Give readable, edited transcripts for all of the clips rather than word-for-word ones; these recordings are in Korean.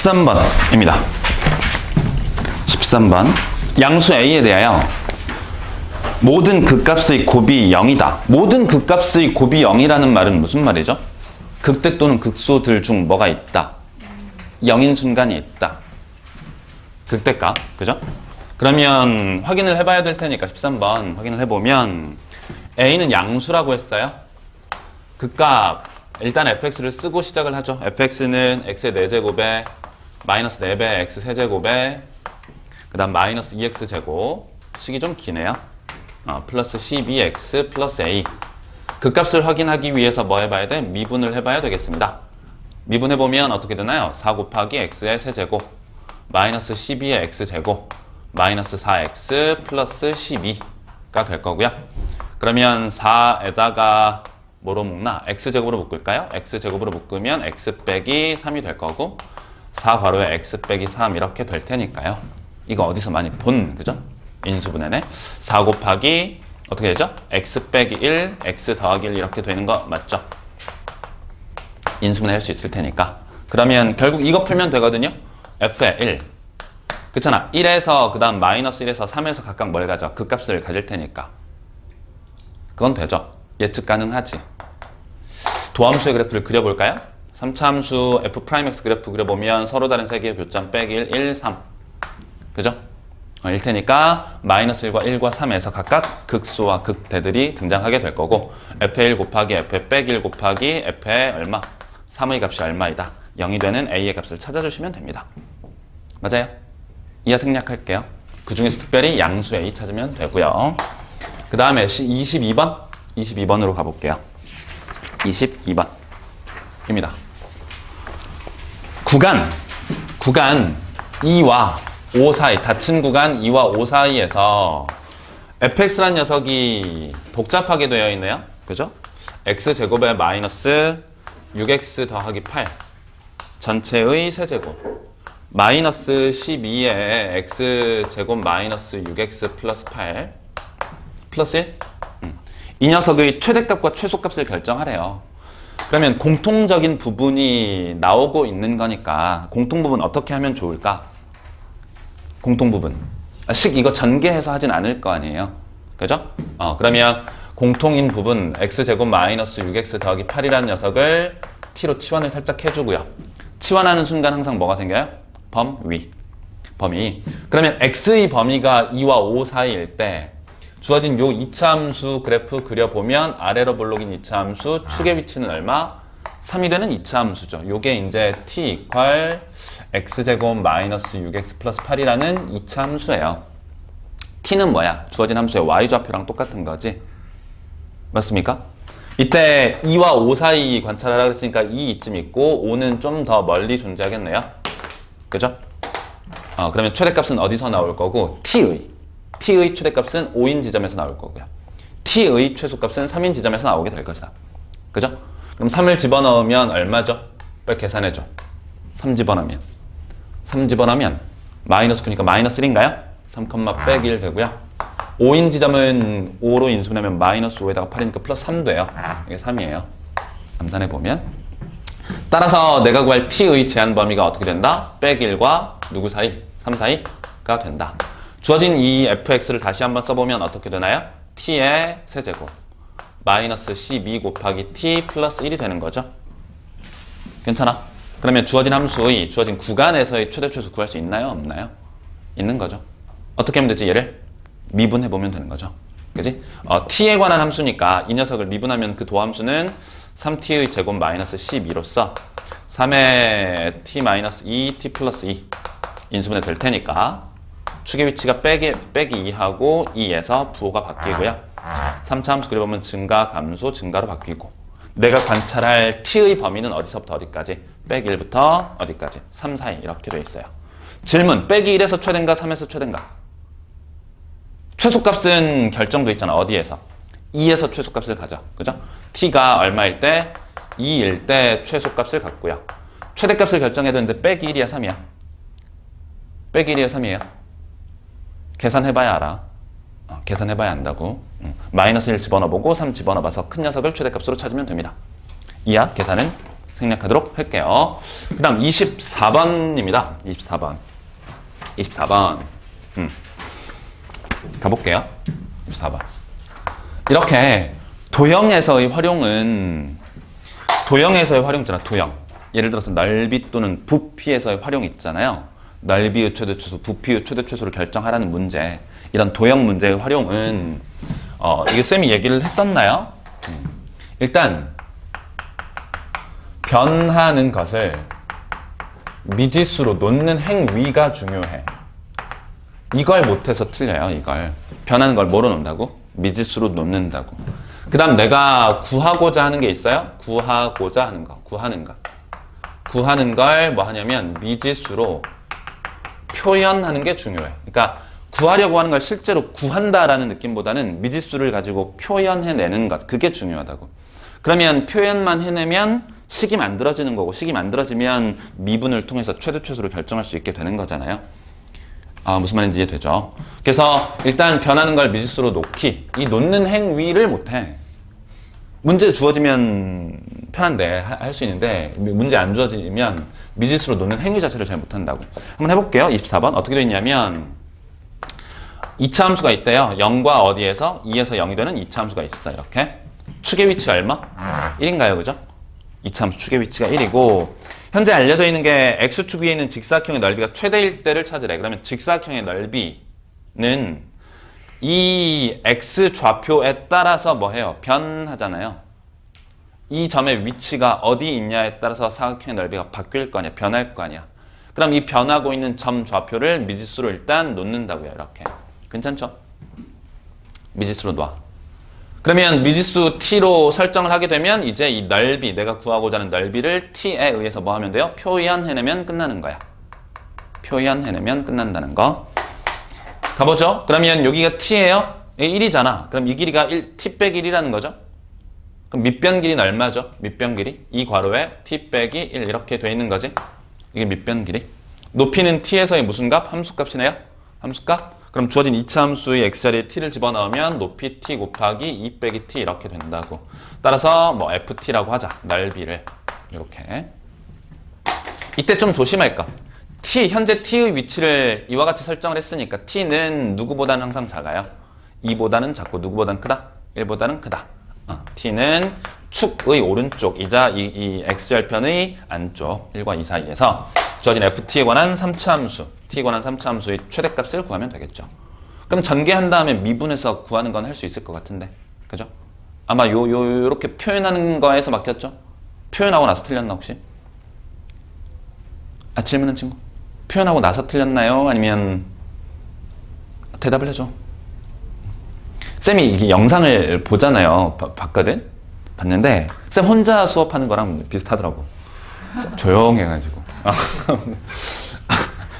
13번입니다. 13번. 양수 A에 대하여 모든 극값의 곱이 0이다. 모든 극값의 곱이 0이라는 말은 무슨 말이죠? 극대 또는 극소들 중 뭐가 있다? 0인 순간이 있다. 극대값, 그죠? 그러면 확인을 해봐야 될 테니까 13번 확인을 해보면 A는 양수라고 했어요. 극값, 일단 fx를 쓰고 시작을 하죠. fx는 x의 4제곱에 마이너스 4배 x 세제곱에 그 다음 마이너스 2x제곱, 식이 좀 기네요. 플러스 12x 플러스 a. 극값을 확인하기 위해서 뭐 해봐야 돼? 미분을 해봐야 되겠습니다. 미분해보면 어떻게 되나요? 4 곱하기 x의 세제곱 마이너스 12의 x제곱 마이너스 4x 플러스 12가 될 거고요. 그러면 4에다가 뭐로 묶나? x제곱으로 묶을까요? x제곱으로 묶으면 x 빼기 3이 될 거고 4 괄호에 x 빼기 3 이렇게 될 테니까요. 이거 어디서 많이 본, 그죠? 인수분해네. 4 곱하기 어떻게 되죠? x 빼기 1, x 더하기 1 이렇게 되는 거 맞죠? 인수분해 할 수 있을 테니까. 그러면 결국 이거 풀면 되거든요. f의 1. 그렇잖아. 1에서 그 다음 마이너스 1에서 3에서 각각 뭘 가져? 극값을 가질 테니까. 그건 되죠. 예측 가능하지. 도함수의 그래프를 그려볼까요? 3차 함수 f'x 그래프 그려보면 서로 다른 세 개의 교점 빼기 1, 1, 3. 그죠? 일 테니까 마이너스 1과 1과 3에서 각각 극소와 극대들이 등장하게 될 거고 f의 1 곱하기 f의 빼기 1 곱하기 f의 얼마? 3의 값이 얼마이다. 0이 되는 a의 값을 찾아주시면 됩니다. 맞아요? 이하 생략할게요. 그 중에서 특별히 양수 a 찾으면 되고요. 그 다음에 22번? 22번으로 가볼게요. 22번입니다. 구간 2와 5 사이, 닫힌 구간 2와 5 사이에서 fx란 녀석이 복잡하게 되어 있네요. 그죠? x제곱에 마이너스 6x 더하기 8 전체의 세제곱 마이너스 12에 x제곱 마이너스 6x 플러스 8 플러스 1? 이 녀석의 최대값과 최소값을 결정하래요. 그러면 공통적인 부분이 나오고 있는 거니까 공통부분 어떻게 하면 좋을까? 공통부분. 이거 전개해서 하진 않을 거 아니에요. 그죠? 그러면 공통인 부분 x제곱 마이너스 6x 더하기 8이라는 녀석을 t로 치환을 살짝 해주고요. 치환하는 순간 항상 뭐가 생겨요? 범위. 그러면 x의 범위가 2와 5 사이일 때 주어진 요 2차 함수 그래프 그려보면 아래로 볼록인 2차 함수 축의 위치는 얼마? 3이 되는 2차 함수죠. 요게 이제 t 이퀄 x제곱 마이너스 6x 플러스 8이라는 2차 함수예요. t는 뭐야? 주어진 함수의 y좌표랑 똑같은 거지. 맞습니까? 이때 2와 5 사이 관찰하라 그랬으니까 2 이쯤 있고 5는 좀 더 멀리 존재하겠네요. 그죠? 그러면 최대값은 어디서 나올 거고 t의 최대값은 5인 지점에서 나올 거고요. t의 최소값은 3인 지점에서 나오게 될 것이다. 그죠? 그럼 3을 집어넣으면 얼마죠? 빨리 계산해줘. 3 집어넣으면 마이너스 9니까 마이너스 1인가요? 3, 빼기 1 되고요. 5인 지점은 5로 인수하면 마이너스 5에다가 8이니까 플러스 3 돼요. 이게 3이에요. 암산해보면. 따라서 내가 구할 t의 제한 범위가 어떻게 된다? 빼기 1과 누구 사이? 3 사이가 된다. 주어진 이 fx를 다시 한번 써보면 어떻게 되나요? t의 세제곱 마이너스 12 곱하기 t 플러스 1이 되는 거죠. 괜찮아? 그러면 주어진 함수의 주어진 구간에서의 최대 최소 구할 수 있나요? 없나요? 있는 거죠. 어떻게 하면 되지? 얘를 미분해보면 되는 거죠. 그지? t에 관한 함수니까 이 녀석을 미분하면 그 도함수는 3t의 제곱 마이너스 12로서 3의 t 마이너스 2t 플러스 2 인수분해 될 테니까 축의 위치가 빼기 2하고 2에서 부호가 바뀌고요. 3차 함수 그려보면 증가, 감소, 증가로 바뀌고 내가 관찰할 t의 범위는 어디서부터 어디까지? 빼기 1부터 어디까지? 3 사이 이렇게 돼 있어요. 질문, 빼기 1에서 최대인가 3에서 최대인가? 최소값은 결정돼 있잖아. 어디에서? 2에서 최소값을 가져. 그죠? t가 얼마일 때? 2일 때 최소값을 갖고요. 최대값을 결정해야 되는데 빼기 1이야 3이야? 빼기 1이야 3이에요? 계산해봐야 알아. 계산해봐야 안다고. 마이너스 1 집어넣어보고 3 집어넣어봐서 큰 녀석을 최대값으로 찾으면 됩니다. 이하 계산은 생략하도록 할게요. 그 다음 24번입니다. 24번. 가볼게요. 24번. 이렇게 도형에서의 활용은 도형. 예를 들어서 넓이 또는 부피에서의 활용이 있잖아요. 넓이의 최대최소, 부피의 최대최소를 결정하라는 문제. 이런 도형 문제의 활용은 이게 쌤이 얘기를 했었나요? 일단 변하는 것을 미지수로 놓는 행위가 중요해. 이걸 못해서 틀려요. 이걸 변하는 걸 뭐로 놓는다고? 미지수로 놓는다고. 그 다음 내가 구하고자 하는 게 있어요. 구하고자 하는 거. 구하는 걸 뭐 하냐면 미지수로 표현하는 게 중요해. 그러니까 구하려고 하는 걸 실제로 구한다라는 느낌보다는 미지수를 가지고 표현해내는 것. 그게 중요하다고. 그러면 표현만 해내면 식이 만들어지는 거고, 식이 만들어지면 미분을 통해서 최대최소를 결정할 수 있게 되는 거잖아요. 무슨 말인지 이해되죠? 그래서 일단 변하는 걸 미지수로 놓기. 이 놓는 행위를 못해. 문제 주어지면 편한데 할 수 있는데 문제 안 주어지면 미지수로 놓는 행위 자체를 잘 못한다고. 한번 해볼게요. 24번 어떻게 되어 있냐면 2차 함수가 있대요. 0과 어디에서 2에서 0이 되는 2차 함수가 있어. 이렇게 축의 위치 얼마? 1인가요? 그죠? 2차 함수 축의 위치가 1이고 현재 알려져 있는 게 x축 위에 있는 직사각형의 넓이가 최대일 때를 찾으래. 그러면 직사각형의 넓이는 이 x 좌표에 따라서 뭐 해요? 변하잖아요. 이 점의 위치가 어디 있냐에 따라서 사각형의 넓이가 바뀔 거 아니야. 변할 거 아니야. 그럼 이 변하고 있는 점 좌표를 미지수로 일단 놓는다고요. 이렇게. 괜찮죠? 미지수로 놔. 그러면 미지수 t로 설정을 하게 되면 이제 이 넓이, 내가 구하고자 하는 넓이를 t에 의해서 뭐 하면 돼요? 표현해내면 끝나는 거야. 표현해내면 끝난다는 거. 가보죠. 그러면 여기가 t예요? 1이잖아. 그럼 이 길이가 t 빼기 1이라는 거죠. 그럼 밑변 길이는 얼마죠? 밑변 길이? 이 괄호에 t 빼기 1 이렇게 돼 있는 거지. 이게 밑변 길이. 높이는 t에서의 무슨 값? 함수값이네요. 함수값. 그럼 주어진 2차 함수의 x자리에 t를 집어넣으면 높이 t 곱하기 2 빼기 t 이렇게 된다고. 따라서 뭐 ft라고 하자. 넓이를. 이렇게. 이때 좀 조심할 것. 현재 t의 위치를 이와 같이 설정을 했으니까 t는 누구보다는 항상 작아요. 2보다는 작고 누구보다는 크다? 1보다는 크다. t는 축의 오른쪽이자 이 x절편의 안쪽 1과 2 사이에서 주어진 ft에 관한 3차 함수, t에 관한 3차 함수의 최대값을 구하면 되겠죠. 그럼 전개한 다음에 미분해서 구하는 건 할 수 있을 것 같은데. 그죠? 아마 요렇게 표현하는 거에서 막혔죠? 표현하고 나서 틀렸나 혹시? 질문은 친구? 표현하고 나서 틀렸나요? 아니면 대답을 해줘. 쌤이 이게 영상을 보잖아요. 봤거든? 봤는데 쌤 혼자 수업하는 거랑 비슷하더라고. 조용해가지고.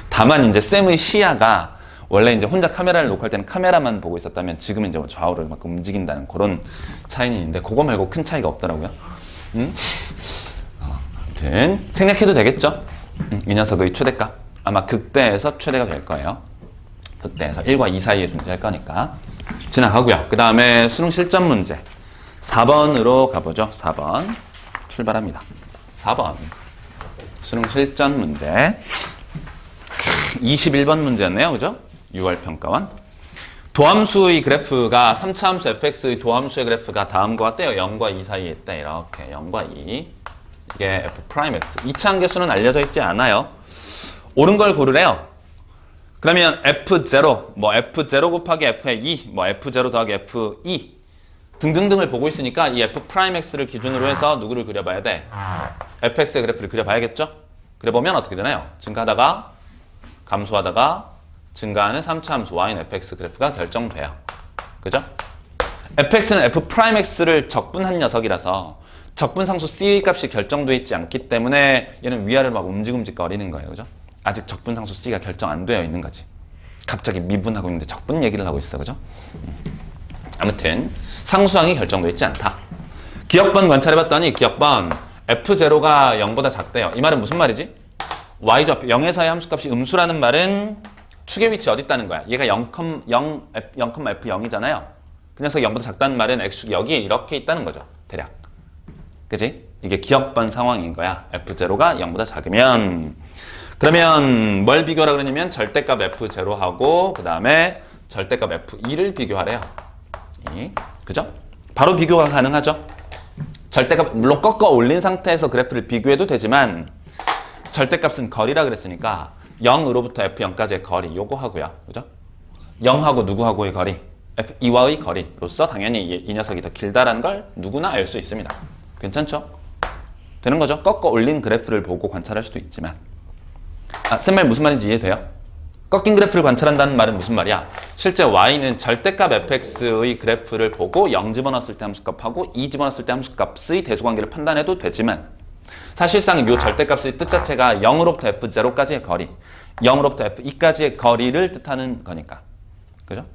다만 이제 쌤의 시야가 원래 이제 혼자 카메라를 녹화할 때는 카메라만 보고 있었다면 지금은 이제 좌우를 막 움직인다는 그런 차이는 있는데 그거 말고 큰 차이가 없더라고요. 아무튼 생략해도 되겠죠? 이 녀석의 최대값. 아마 극대에서 최대가 될 거예요. 극대에서 1과 2 사이에 존재할 거니까. 지나가고요. 그 다음에 수능 실전 문제 4번으로 가보죠. 4번 출발합니다. 4번 수능 실전 문제 21번 문제였네요. 그죠? 6월 평가원. 도함수의 그래프가 3차 함수 fx의 도함수의 그래프가 다음과 같대요. 0과 2 사이에 있다. 이렇게 0과 2 이게 f'x 2차 함계수는 알려져 있지 않아요. 옳은 걸 고르래요. 그러면 f0, 뭐 f0 곱하기 f의 2, 뭐 f0 더하기 f2 등등등을 보고 있으니까 이 f'x를 기준으로 해서 누구를 그려봐야 돼? fx의 그래프를 그려봐야겠죠? 그려보면 어떻게 되나요? 증가하다가 감소하다가 증가하는 3차 함수 y는 fx 그래프가 결정돼요. 그죠? fx는 f'x를 적분한 녀석이라서 적분상수 c의 값이 결정돼 있지 않기 때문에 얘는 위아래로 막 움직거리는 거예요. 그죠? 아직 적분상수 c가 결정 안 되어 있는 거지. 갑자기 미분하고 있는데 적분 얘기를 하고 있어. 그죠? 아무튼 상수항이 결정되어 있지 않다. 기억번 관찰해봤더니 기억번 f0가 0보다 작대요. 이 말은 무슨 말이지? y좌표 0에서의 함수값이 음수라는 말은 축의 위치 어디 있다는 거야? 얘가 0,f0이잖아요. 그 녀석이 0보다 작다는 말은 x축이 여기에 이렇게 있다는 거죠. 대략. 그지? 이게 기억번 상황인 거야. F0가 0보다 작으면. 그러면 뭘 비교하라 그러냐면 절대값 F0하고 그 다음에 절대값 F2를 비교하래요. 그죠? 바로 비교가 가능하죠. 절대값 물론 꺾어 올린 상태에서 그래프를 비교해도 되지만 절대값은 거리라 그랬으니까 0으로부터 F0까지의 거리 요거 하고요. 그죠? 0하고 누구하고의 거리? F2와의 거리로서 당연히 이 녀석이 더 길다라는 걸 누구나 알 수 있습니다. 괜찮죠? 되는 거죠? 꺾어 올린 그래프를 보고 관찰할 수도 있지만 쌤 말 무슨 말인지 이해돼요? 꺾인 그래프를 관찰한다는 말은 무슨 말이야? 실제 y는 절대값 fx의 그래프를 보고 0 집어넣었을 때 함수값하고 2 집어넣었을 때 함수값의 대수관계를 판단해도 되지만 사실상 이 절대값의 뜻 자체가 0으로부터 f0까지의 거리 0으로부터 f2까지의 거리를 뜻하는 거니까 그죠?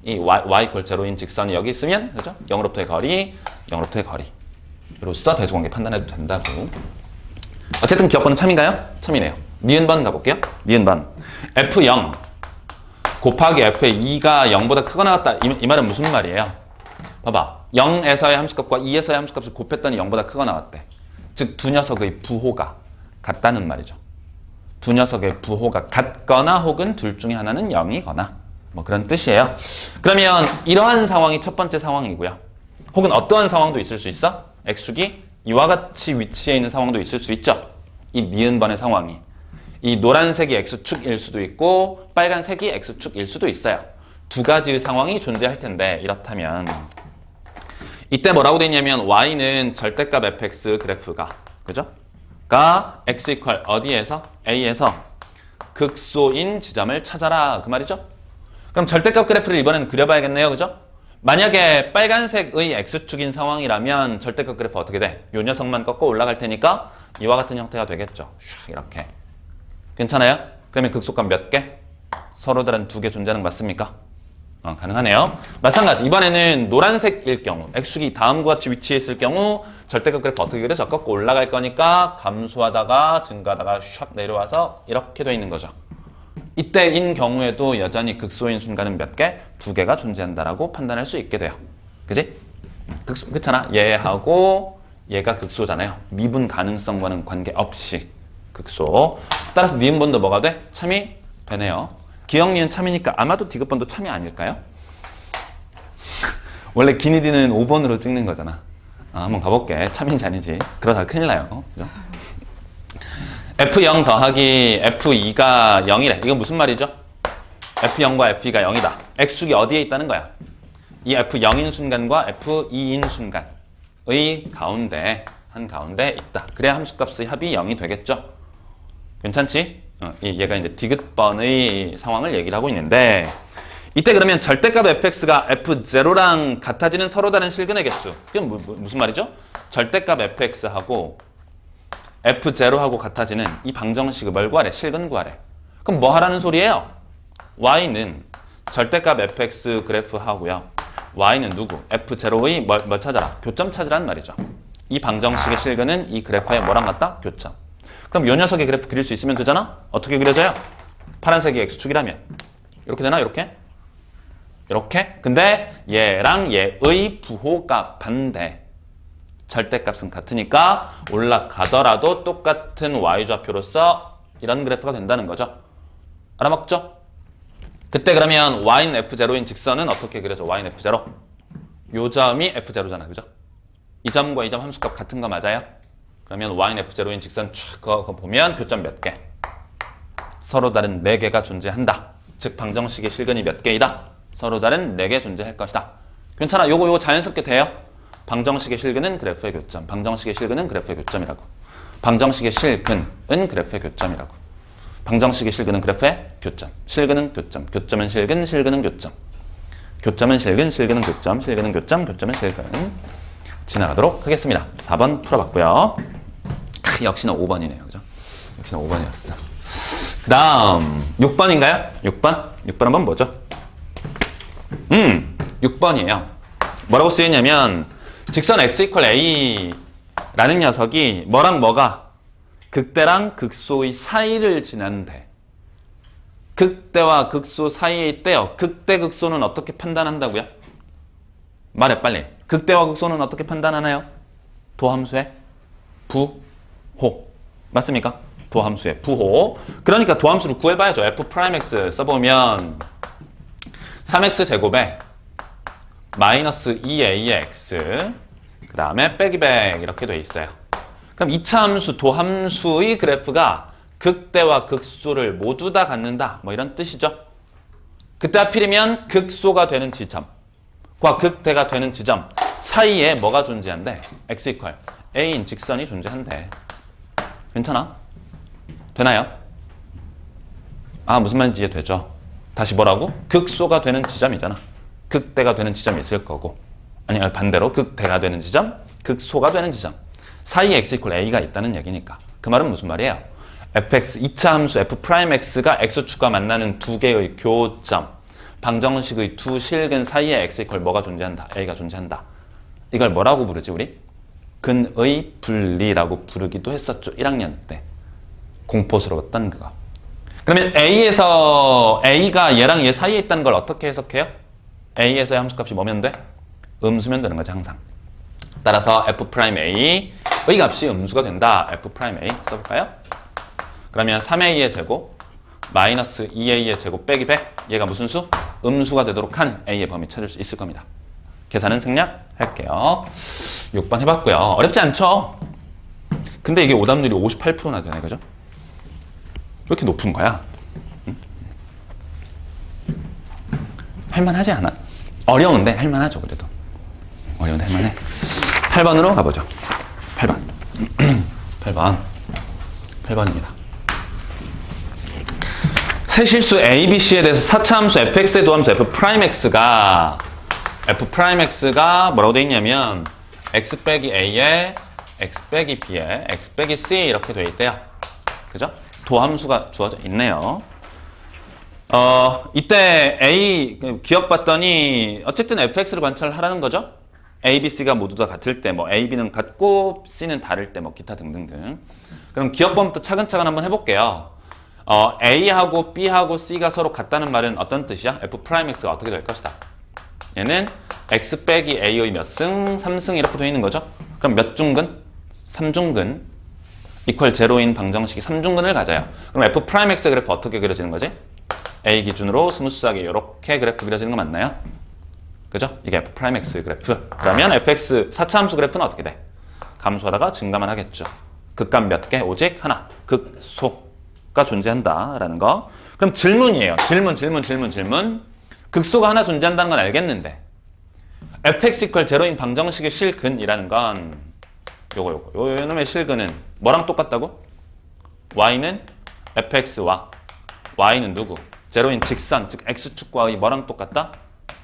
이 y = 0인 직선이 여기 있으면 그죠? 0으로부터의 거리 0으로부터의 거리로서 대수관계 판단해도 된다고. 어쨌든 기억번은 참인가요? 참이네요. 니은번 가볼게요. 니은번 F0 곱하기 F의 2가 0보다 크거나 같다. 이 말은 무슨 말이에요? 봐봐. 0에서의 함수값과 2에서의 함수값을 곱했더니 0보다 크거나 같대. 즉 두 녀석의 부호가 같다는 말이죠. 두 녀석의 부호가 같거나 혹은 둘 중에 하나는 0이거나 뭐 그런 뜻이에요. 그러면 이러한 상황이 첫 번째 상황이고요. 혹은 어떠한 상황도 있을 수 있어? x축이 이와 같이 위치해 있는 상황도 있을 수 있죠. 이 니은번의 상황이. 이 노란색이 x축일 수도 있고 빨간색이 x축일 수도 있어요. 두 가지의 상황이 존재할 텐데 이렇다면 이때 뭐라고 돼 있냐면 y는 절대값 fx 그래프가 그죠? 가 x 이퀄 어디에서? a에서 극소인 지점을 찾아라 그 말이죠? 그럼 절대값 그래프를 이번에는 그려봐야겠네요. 그죠? 만약에 빨간색의 x축인 상황이라면 절대값 그래프 어떻게 돼? 요 녀석만 꺾어 올라갈 테니까 이와 같은 형태가 되겠죠. 이렇게. 괜찮아요? 그러면 극소값 몇 개? 서로 다른 두 개 존재하는 거 맞습니까? 가능하네요. 마찬가지 이번에는 노란색일 경우 x축이 다음과 같이 위치해 있을 경우 절대값 그래프 어떻게 그려져? 꺾고 올라갈 거니까 감소하다가 증가하다가 샥 내려와서 이렇게 돼 있는 거죠. 이때인 경우에도 여전히 극소인 순간은 몇 개? 두 개가 존재한다라고 판단할 수 있게 돼요. 그지? 그렇잖아. 얘하고 얘가 극소잖아요. 미분 가능성과는 관계없이 극소. 따라서 니은번도 뭐가 돼? 참이 되네요. 기억 니은 참이니까 아마도 디귿번도 참이 아닐까요? 원래 기니디는 5번으로 찍는 거잖아. 한번 가볼게. 참인지 아닌지. 그러다 큰일 나요. 그죠? F0 더하기 F2가 0이래. 이건 무슨 말이죠? F0과 F2가 0이다. X축이 어디에 있다는 거야? 이 F0인 순간과 F2인 순간의 가운데, 한가운데 있다. 그래야 함수값의 합이 0이 되겠죠? 괜찮지? 얘가 이제 디귿번의 상황을 얘기를 하고 있는데 이때 그러면 절대값 fx가 f0랑 같아지는 서로 다른 실근의 개수. 그게 무슨 말이죠? 절대값 fx하고 f0하고 같아지는 이 방정식을 뭘 구하래? 실근 구하래. 그럼 뭐 하라는 소리예요? y는 절대값 fx 그래프 하고요. y는 누구? f0의 뭐 찾아라? 교점 찾으라는 말이죠. 이 방정식의 실근은 이 그래프에 뭐랑 같다? 교점. 그럼 이 녀석의 그래프 그릴 수 있으면 되잖아? 어떻게 그려져요? 파란색이 x축이라면 이렇게 되나? 이렇게? 이렇게? 근데 얘랑 얘의 부호가 반대. 절대값은 같으니까 올라가더라도 똑같은 y좌표로서 이런 그래프가 된다는 거죠. 알아먹죠? 그때 그러면 y는 f0인 직선은 어떻게 그려져? y는 f0. 요 점이 f0잖아. 그죠? 이 점과 이 점 함수값 같은 거 맞아요? 그러면 y는 f0인 직선 쫙 그거 보면 교점 몇 개? 서로 다른 4개가 존재한다. 즉 방정식의 실근이 몇 개이다? 서로 다른 4개 존재할 것이다. 괜찮아. 요거 자연스럽게 돼요. 방정식의 실근은 그래프의 교점. 방정식의 실근은 그래프의 교점이라고. 방정식의 실근은 그래프의 교점이라고. 방정식의 실근은 그래프의 교점. 실근은 교점. 교점은 실근, 실근은 교점. 교점은 실근, 실근은 교점. 실근은 교점, 교점은 실근. 지나가도록 하겠습니다. 4번 풀어봤고요. 역시나 5번이네요. 그죠? 역시나 5번이었어. 그 다음 6번인가요? 6번? 6번 한번 뭐죠? 6번이에요. 뭐라고 쓰였냐면 직선 x 이퀄 a 라는 녀석이 뭐랑 뭐가 극대랑 극소의 사이를 지난데 극대와 극소 사이에 있대요. 극대 극소는 어떻게 판단한다고요? 말해 빨리. 극대와 극소는 어떻게 판단하나요? 도함수의 부호. 맞습니까? 도함수의 부호. 그러니까 도함수를 구해봐야죠. f'x 써보면 3x 제곱에 마이너스 2ax 그 다음에 빼기 100 이렇게 돼 있어요. 그럼 2차 함수 도함수의 그래프가 극대와 극소를 모두 다 갖는다. 뭐 이런 뜻이죠. 그때 하필이면 극소가 되는 지점과 극대가 되는 지점 사이에 뭐가 존재한대? x 이퀄 a인 직선이 존재한대. 괜찮아? 되나요? 아, 무슨 말인지 이해되죠? 다시 뭐라고? 극소가 되는 지점이잖아. 극대가 되는 지점이 있을 거고, 아니 반대로 극대가 되는 지점, 극소가 되는 지점 사이에 x 이퀄 a가 있다는 얘기니까. 그 말은 무슨 말이에요? fx 2차 함수 f'x가 x축과 만나는 두 개의 교점, 방정식의 두 실근 사이에 x 이퀄 뭐가 존재한다? a가 존재한다. 이걸 뭐라고 부르지 우리? 근의 분리라고 부르기도 했었죠. 1학년 때 공포스러웠던 그거. 그러면 a에서 a가 얘랑 얘 사이에 있다는 걸 어떻게 해석해요? a에서의 함수값이 뭐면 돼? 음수면 되는 거지 항상. 따라서 f'a의 값이 음수가 된다. f'a 써볼까요? 그러면 3a의 제곱 마이너스 2a의 제곱 빼기 100 얘가 무슨 수? 음수가 되도록 한 a의 범위 찾을 수 있을 겁니다. 계산은 생략할게요. 6번 해봤고요. 어렵지 않죠? 근데 이게 오답률이 58%나 되네, 그죠? 왜 이렇게 높은 거야? 응? 할만하지 않아? 어려운데 할만하죠, 그래도. 어려운데 할만해. 8번으로 가보죠. 8번. 8번입니다. 세 실수 A, B, C에 대해서 4차 함수 fx의 도함수 f'x가 뭐라고 돼 있냐면 x 빼기 a에 x 빼기 b에 x 빼기 c 이렇게 돼 있대요. 그죠? 도함수가 주어져 있네요. 이때 A 기억 봤더니 어쨌든 fx를 관찰하라는 거죠. A, B, C가 모두 다 같을 때, 뭐 A, B는 같고 C는 다를 때, 뭐 기타 등등등. 그럼 기억법부터 차근차근 한번 해볼게요. A하고 B하고 C가 서로 같다는 말은 어떤 뜻이야? f'x가 어떻게 될 것이다. 얘는 x 빼기 a의 몇 승? 3승 이렇게 되어 있는 거죠. 그럼 몇 중근? 3중근 이퀄 제로인 방정식이 3중근을 가져요. 그럼 f'x 그래프 어떻게 그려지는 거지? a 기준으로 스무스하게 이렇게 그래프 그려지는 거 맞나요? 그죠? 이게 f'x 그래프. 그러면 fx 4차 함수 그래프는 어떻게 돼? 감소하다가 증가만 하겠죠. 극값 몇 개? 오직 하나. 극소가 존재한다라는 거. 그럼 질문이에요. 질문. 극소가 하나 존재한다는 건 알겠는데 fx 이퀄 제로인 방정식의 실근이라는 건 요놈의 실근은 뭐랑 똑같다고? y는 fx와 y는 누구? 제로인 직선, 즉 x축과의 뭐랑 똑같다?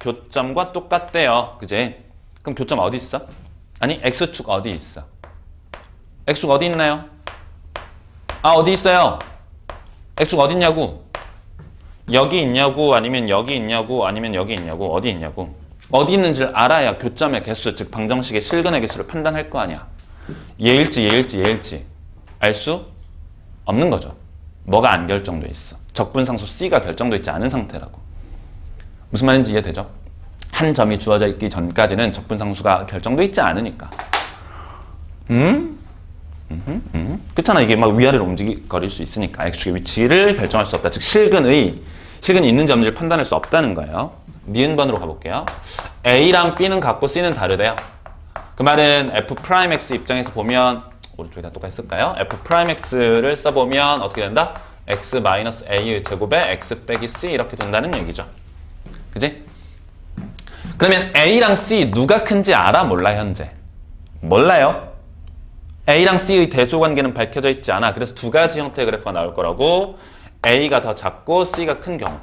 교점과 똑같대요. 그지? 그럼 교점 어디 있어? 아니 x축 어디 있어? x축 어디 있나요? 아 어디 있어요? x축 어디 있냐고? 여기 있냐고 아니면 여기 있냐고 아니면 여기 있냐고 어디 있냐고. 어디 있는지를 알아야 교점의 개수, 즉 방정식의 실근의 개수를 판단할 거 아니야. 얘일지 알 수 없는 거죠. 뭐가 안 결정돼 있어. 적분상수 C가 결정돼 있지 않은 상태라고. 무슨 말인지 이해되죠? 한 점이 주어져 있기 전까지는 적분상수가 결정돼 있지 않으니까. 그렇잖아. 이게 막 위아래로 움직거릴 수 있으니까 x축의 위치를 결정할 수 없다. 즉 실근이 있는지 없는지를 판단할 수 없다는 거예요. 니은번으로 가볼게요. A랑 B는 같고 C는 다르대요. 그 말은 f'x 입장에서 보면 오른쪽에다 똑같이 쓸까요? f'x를 써보면 어떻게 된다? x-a의 제곱에 x 빼기 c 이렇게 된다는 얘기죠. 그지? 그러면 A랑 C 누가 큰지 알아? 몰라 현재? 몰라요. A랑 C의 대소관계는 밝혀져 있지 않아. 그래서 두 가지 형태의 그래프가 나올 거라고. A가 더 작고 C가 큰 경우,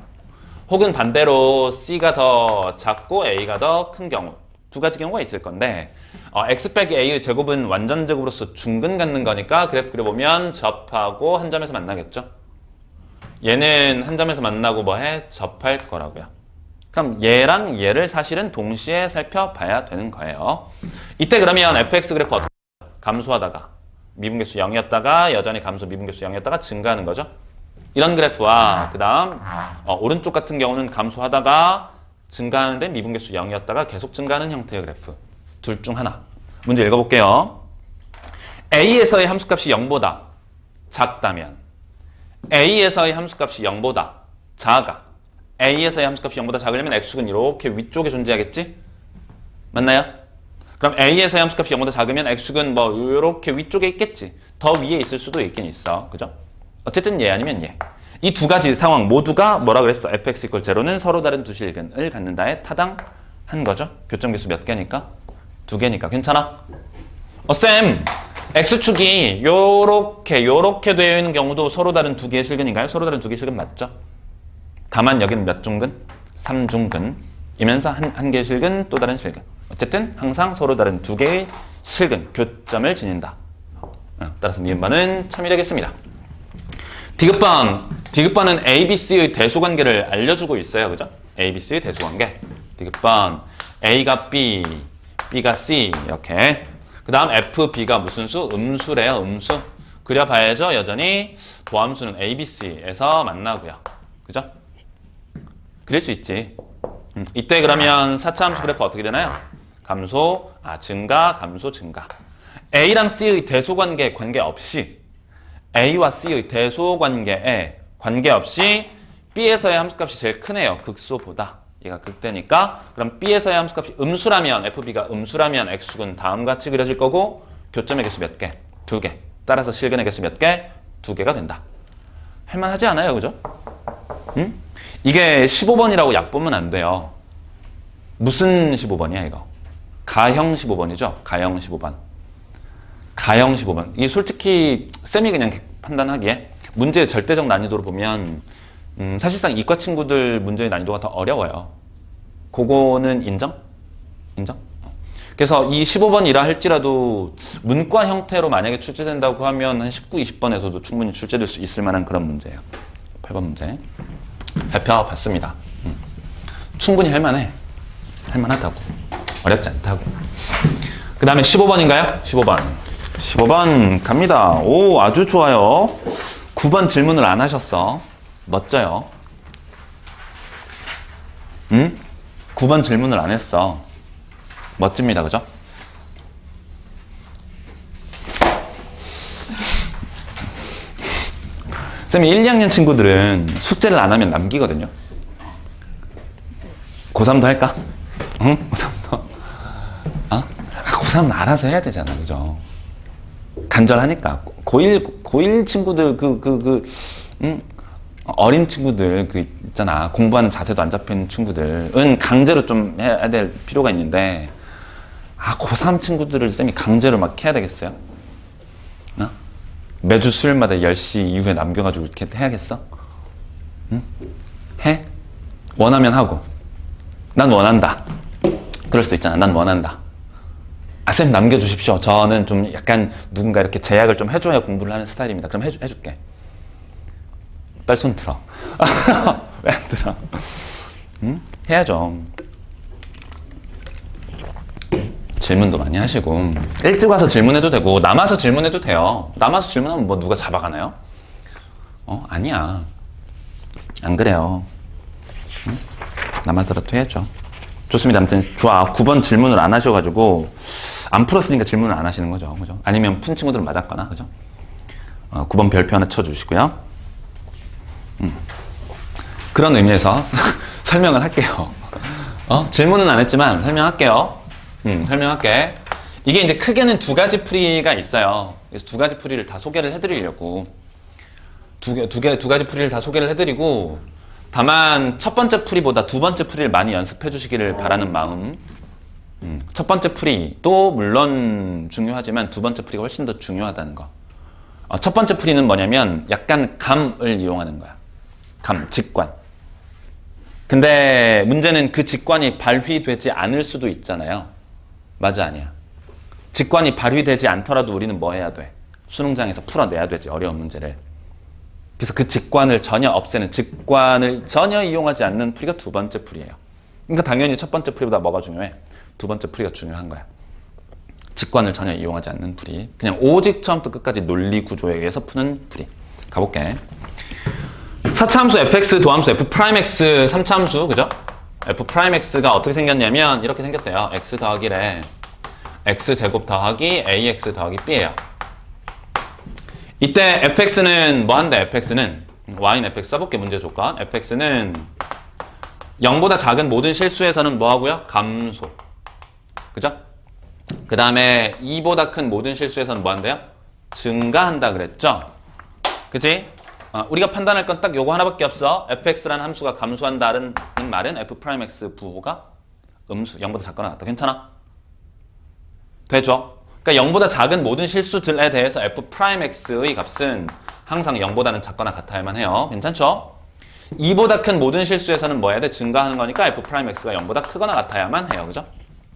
혹은 반대로 C가 더 작고 A가 더 큰 경우, 두 가지 경우가 있을 건데 x 빼기 a의 제곱은 완전 제곱으로서 중근 갖는 거니까 그래프 그려보면 접하고 한 점에서 만나겠죠. 얘는 한 점에서 만나고 뭐해? 접할 거라고요. 그럼 얘랑 얘를 사실은 동시에 살펴봐야 되는 거예요. 이때 그러면 fx 그래프 어떻게 감소하다가 미분계수 0이었다가 여전히 감소 미분계수 0이었다가 증가하는 거죠. 이런 그래프와 그 다음 오른쪽 같은 경우는 감소하다가 증가하는데 미분계수 0이었다가 계속 증가하는 형태의 그래프. 둘 중 하나. 문제 읽어볼게요. A에서의 함수값이 0보다 작다면 A에서의 함수값이 0보다 작아. A에서의 함수값이 0보다 작으려면 X축은 이렇게 위쪽에 존재하겠지? 맞나요? 그럼 A에서의 함수값이 0보다 작으면 X축은 뭐 이렇게 위쪽에 있겠지. 더 위에 있을 수도 있긴 있어. 그죠? 어쨌든 얘 아니면 얘. 이 두 가지 상황 모두가 뭐라 그랬어? fx = 0는 서로 다른 두 실근을 갖는다에 타당한 거죠. 교점 개수 몇 개니까? 두 개니까. 괜찮아? 쌤! X축이 요렇게 되어 있는 경우도 서로 다른 두 개의 실근인가요? 서로 다른 두 개의 실근 맞죠? 다만 여기는 몇 중근? 3중근이면서 한 개의 실근, 또 다른 실근. 어쨌든 항상 서로 다른 두 개의 실근, 교점을 지닌다. 따라서 니은반은 참이 되겠습니다. 디귿번은 ABC의 대소관계를 알려주고 있어요. 그죠? ABC의 대소관계. 디귿번 A가 B, B가 C 이렇게. 그 다음 FB가 무슨 수? 음수래요. 음수. 그려봐야죠. 여전히 도함수는 ABC에서 만나고요. 그죠? 그릴 수 있지. 이때 그러면 4차 함수 그래프 어떻게 되나요? 증가, 감소, 증가. A랑 C의 대소관계 관계없이 A와 C의 대소관계에 관계없이 B에서의 함수값이 제일 크네요. 극소보다. 얘가 극대니까 그럼 B에서의 함수값이 음수라면 FB가 음수라면 X축은 다음같이 그려질 거고 교점의 개수 몇 개? 두 개. 따라서 실근의 개수 몇 개? 두 개가 된다. 할만하지 않아요? 그죠? 응? 이게 15번이라고 약 보면 안 돼요. 무슨 15번이야 이거? 가형 15번이죠? 가형 15번. 가형 15번. 이게 솔직히 쌤이 그냥 판단하기에 문제의 절대적 난이도로 보면 사실상 이과 친구들 문제의 난이도가 더 어려워요. 그거는 인정? 인정? 그래서 이 15번이라 할지라도 문과 형태로 만약에 출제된다고 하면 한 19, 20번에서도 충분히 출제될 수 있을 만한 그런 문제예요. 8번 문제 살펴봤습니다. 충분히 할만해. 할만하다고. 어렵지 않다고. 그 다음에 15번인가요? 15번 갑니다. 오, 아주 좋아요. 9번 질문을 안 하셨어. 멋져요. 9번 질문을 안 했어. 멋집니다. 그죠? 쌤이 1, 2학년 친구들은 숙제를 안 하면 남기거든요. 고3도 할까? 응? 고3도? 고3은 알아서 해야 되잖아. 그죠? 간절하니까. 고1 친구들, 어린 친구들, 있잖아. 공부하는 자세도 안 잡히는 친구들은 강제로 좀 해야 될 필요가 있는데, 고3 친구들을 쌤이 강제로 막 해야 되겠어요? 매주 수요일마다 10시 이후에 남겨가지고 이렇게 해야겠어? 응? 해? 원하면 하고. 난 원한다. 그럴 수도 있잖아. 난 원한다. 쌤 남겨주십시오. 저는 좀 약간 누군가 이렇게 제약을 좀 해줘야 공부를 하는 스타일입니다. 그럼 해줄게. 빨리 손 들어. 왜 안 들어? 응? 해야죠. 질문도 많이 하시고 일찍 와서 질문해도 되고 남아서 질문해도 돼요. 남아서 질문하면 뭐 누가 잡아가나요? 아니야. 안 그래요. 응? 남아서라도 해야죠. 좋습니다. 아무튼 좋아. 9번 질문을 안 하셔가지고 안 풀었으니까 질문을 안 하시는 거죠. 그죠? 아니면 푼 친구들은 맞았거나. 그죠? 9번 별표 하나 쳐주시고요. 그런 의미에서 설명을 할게요. 질문은 안 했지만 설명할게요. 설명할게. 이게 이제 크게는 두 가지 풀이가 있어요. 그래서 두 가지 풀이를 다 소개를 해드리려고. 두 가지 풀이를 다 소개를 해드리고, 다만 첫 번째 풀이보다 두 번째 풀이를 많이 연습해 주시기를 바라는 마음. 첫 번째 풀이도 물론 중요하지만 두 번째 풀이가 훨씬 더 중요하다는 거. 첫 번째 풀이는 뭐냐면 약간 감을 이용하는 거야. 감, 직관. 근데 문제는 그 직관이 발휘되지 않을 수도 있잖아요. 맞아, 아니야? 직관이 발휘되지 않더라도 우리는 뭐 해야 돼? 수능장에서 풀어내야 되지, 어려운 문제를. 그래서 그 직관을 전혀 없애는, 직관을 전혀 이용하지 않는 풀이가 두 번째 풀이에요. 그러니까 당연히 첫 번째 풀이보다 뭐가 중요해? 두 번째 풀이가 중요한 거야. 직관을 전혀 이용하지 않는 풀이. 그냥 오직 처음부터 끝까지 논리 구조에 의해서 푸는 풀이. 가볼게. 4차 함수 fx, 도함수 f'x, 3차 함수, 그죠? f'x가 어떻게 생겼냐면 이렇게 생겼대요. x 더하기 래 x 제곱 더하기 ax 더하기 b예요. 이때 fx는 뭐 한대? fx는 y는 fx 써볼게. 문제 조건. fx는 0보다 작은 모든 실수에서는 뭐 하고요? 감소. 그죠? 그 다음에 2보다 큰 모든 실수에서는 뭐 한대요? 증가한다 그랬죠? 그치? 우리가 판단할 건 딱 요거 하나밖에 없어. fx라는 함수가 감소한다는 말은 f'x 부호가 음수, 0보다 작거나 같다. 괜찮아? 되죠? 그러니까 0보다 작은 모든 실수들에 대해서 f'x의 값은 항상 0보다는 작거나 같아야만 해요. 괜찮죠? 2보다 큰 모든 실수에서는 뭐 해야 돼? 증가하는 거니까 f'x가 0보다 크거나 같아야만 해요. 그죠?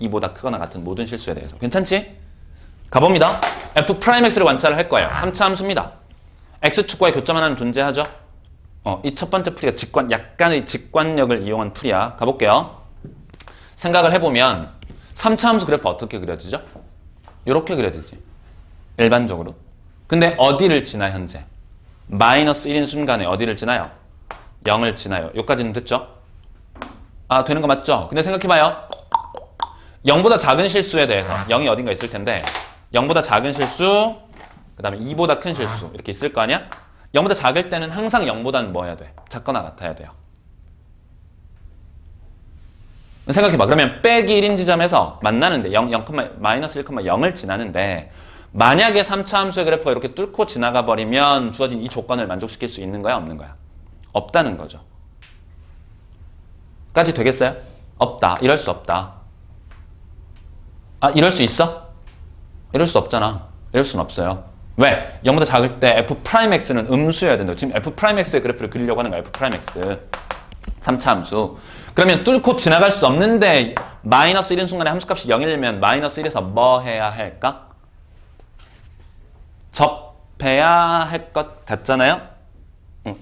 2보다 크거나 같은 모든 실수에 대해서. 괜찮지? 가봅니다. f'x를 관찰을 할 거예요. 3차 함수입니다. x축과의 교점 하나는 존재하죠? 이 첫 번째 풀이가 약간의 직관력을 이용한 풀이야. 가볼게요. 생각을 해보면 3차 함수 그래프 어떻게 그려지죠? 이렇게 그려지지. 일반적으로. 근데 어디를 지나 현재? 마이너스 1인 순간에 어디를 지나요? 0을 지나요. 여기까지는 됐죠? 되는 거 맞죠? 근데 생각해봐요. 0보다 작은 실수에 대해서 0이 어딘가 있을 텐데 0보다 작은 실수, 그 다음에 2보다 큰 실수 이렇게 있을 거 아니야? 0보다 작을 때는 항상 0보다는 뭐 해야 돼? 작거나 같아야 돼요. 생각해봐. 그러면 빼기 1인 지점에서 만나는데 마이너스 1,0을 지나는데 만약에 3차 함수의 그래프가 이렇게 뚫고 지나가 버리면 주어진 이 조건을 만족시킬 수 있는 거야? 없는 거야? 없다는 거죠. 까지 되겠어요? 없다. 이럴 수 없다. 이럴 수 있어? 이럴 수 없잖아. 이럴 수는 없어요. 왜? 0보다 작을 때 f'x는 음수여야 된다. 지금 f'x의 그래프를 그리려고 하는 거야. f'x. 3차 함수. 그러면 뚫고 지나갈 수 없는데 마이너스 1인 순간에 함수값이 0이면 마이너스 1에서 뭐 해야 할까? 접해야 할 것 같잖아요?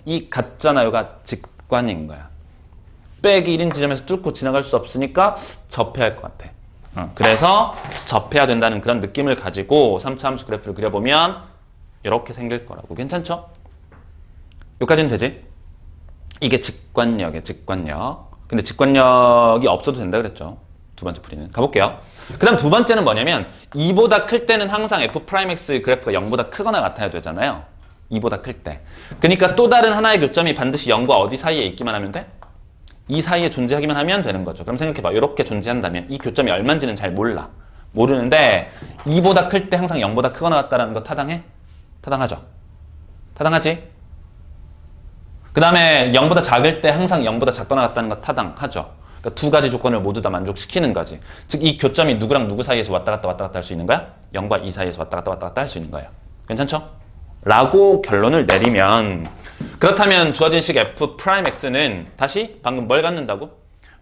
이 같잖아요가 직관인 거야. 빼기 1인 지점에서 뚫고 지나갈 수 없으니까 접해야 할 것 같아. 그래서 접해야 된다는 그런 느낌을 가지고 3차 함수 그래프를 그려보면 이렇게 생길 거라고. 괜찮죠? 여기까지는 되지? 이게 직관력이에요. 직관력. 근데 직관력이 없어도 된다 그랬죠. 두 번째 풀이는. 가볼게요. 그 다음 두 번째는 뭐냐면 2보다 클 때는 항상 f'x 그래프가 0보다 크거나 같아야 되잖아요. 2보다 클 때. 그러니까 또 다른 하나의 교점이 반드시 0과 어디 사이에 있기만 하면 돼? 이 사이에 존재하기만 하면 되는 거죠. 그럼 생각해봐. 이렇게 존재한다면 이 교점이 얼마인지는 잘 몰라. 모르는데 2보다 클 때 항상 0보다 크거나 같다는 거 타당해? 타당하죠. 타당하지? 그 다음에 0보다 작을 때 항상 0보다 작거나 같다는 거 타당하죠. 그러니까 두 가지 조건을 모두 다 만족시키는 거지. 즉 이 교점이 누구랑 누구 사이에서 왔다 갔다 할 수 있는 거야? 0과 2 사이에서 왔다 갔다 할 수 있는 거예요. 괜찮죠? 라고 결론을 내리면 그렇다면 주어진 식 f'x는 다시 방금 뭘 갖는다고?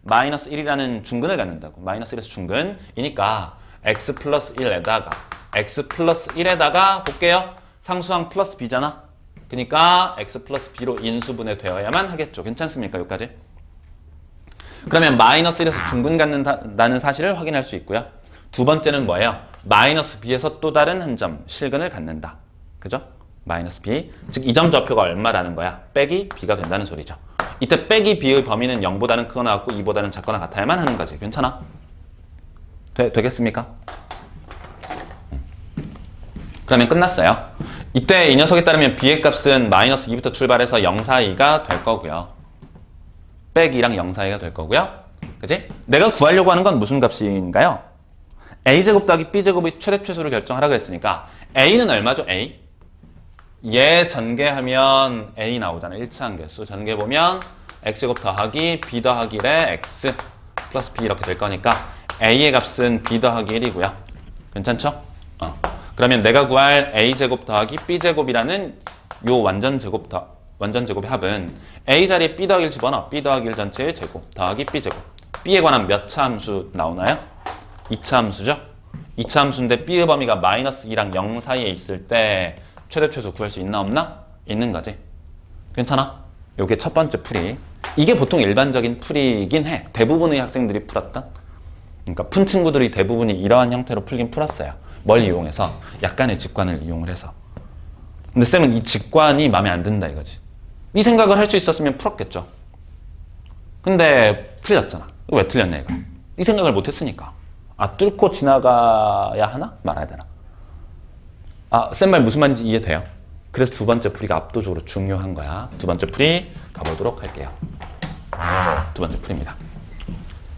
마이너스 1이라는 중근을 갖는다고. 마이너스 1에서 중근이니까 x 플러스 1에다가 볼게요. 상수항 플러스 b잖아. 그러니까 x 플러스 b로 인수분해 되어야만 하겠죠. 괜찮습니까? 여기까지? 그러면 마이너스 1에서 중근 갖는다는 사실을 확인할 수 있고요. 두 번째는 뭐예요? 마이너스 b에서 또 다른 한 점 실근을 갖는다. 그죠? 마이너스 b. 즉 이 점 좌표가 얼마라는 거야? 빼기 b가 된다는 소리죠. 이때 빼기 b의 범위는 0보다는 크거나 같고 2보다는 작거나 같아야만 하는 거지. 괜찮아? 되겠습니까? 그러면 끝났어요. 이때 이 녀석에 따르면 b의 값은 마이너스 2부터 출발해서 0 사이가 될 거고요. 빼기 2랑 0 사이가 될 거고요. 그치? 내가 구하려고 하는 건 무슨 값인가요? a제곱 더하기 b제곱의 최대 최소를 결정하라 그랬으니까 a는 얼마죠? a? 얘 전개하면 a 나오잖아. 1차 함계수. 전개보면 x제곱 더하기 b 더하기 1에 x 플러스 b 이렇게 될 거니까 a의 값은 b 더하기 1이고요. 괜찮죠? 그러면 내가 구할 a제곱 더하기 b제곱이라는 요 완전 제곱의 합은 a 자리에 b 더하기 1 집어넣어. b 더하기 1 전체의 제곱 더하기 b제곱. b에 관한 몇 차 함수 나오나요? 2차 함수죠? 2차 함수인데 b의 범위가 마이너스 2랑 0 사이에 있을 때 최대 최소 구할 수 있나 없나? 있는 거지. 괜찮아? 요게 첫 번째 풀이. 이게 보통 일반적인 풀이긴 해. 대부분의 학생들이 풀었던. 그러니까 푼 친구들이 대부분이 이러한 형태로 풀긴 풀었어요. 뭘 이용해서? 약간의 직관을 이용을 해서. 근데 쌤은 이 직관이 마음에 안 든다 이거지. 이 생각을 할 수 있었으면 풀었겠죠. 근데 틀렸잖아. 왜 틀렸냐 이거. 이 생각을 못 했으니까. 뚫고 지나가야 하나? 말아야 되나? 쌤 말 무슨 말인지 이해돼요? 그래서 두 번째 풀이가 압도적으로 중요한 거야. 두 번째 풀이 가보도록 할게요. 두 번째 풀입니다.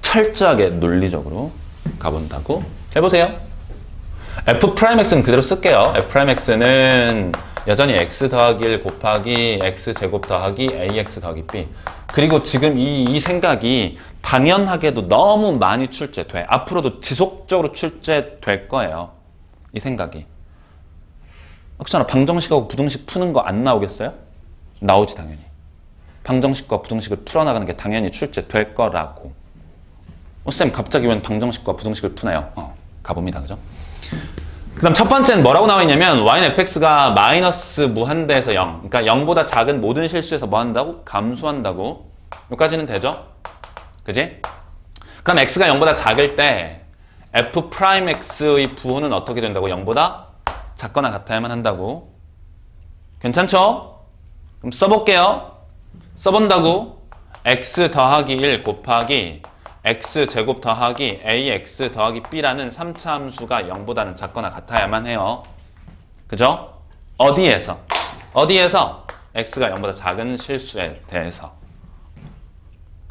철저하게 논리적으로 가본다고. 해보세요. F'X는 그대로 쓸게요. F'X는 여전히 x 더하기 1 곱하기 x제곱 더하기 ax 더하기 b. 그리고 지금 이 생각이 당연하게도 너무 많이 출제돼. 앞으로도 지속적으로 출제될 거예요. 이 생각이. 혹시나 방정식하고 부등식 푸는 거 안 나오겠어요? 나오지 당연히. 방정식과 부등식을 풀어나가는 게 당연히 출제될 거라고. 쌤 갑자기 웬 방정식과 부등식을 푸나요? 가봅니다. 그죠? 그 다음 첫 번째는 뭐라고 나와 있냐면 y는 fx가 마이너스 무한대에서 0, 그러니까 0보다 작은 모든 실수에서 뭐 한다고? 감소한다고. 여기까지는 되죠? 그지? 그럼 x가 0보다 작을 때 f'x의 부호는 어떻게 된다고? 0보다 작거나 같아야만 한다고. 괜찮죠? 그럼 써볼게요. 써본다고. x 더하기 1 곱하기 x제곱 더하기 ax 더하기 b라는 3차 함수가 0보다는 작거나 같아야만 해요. 그죠? 어디에서? 어디에서? x가 0보다 작은 실수에 대해서.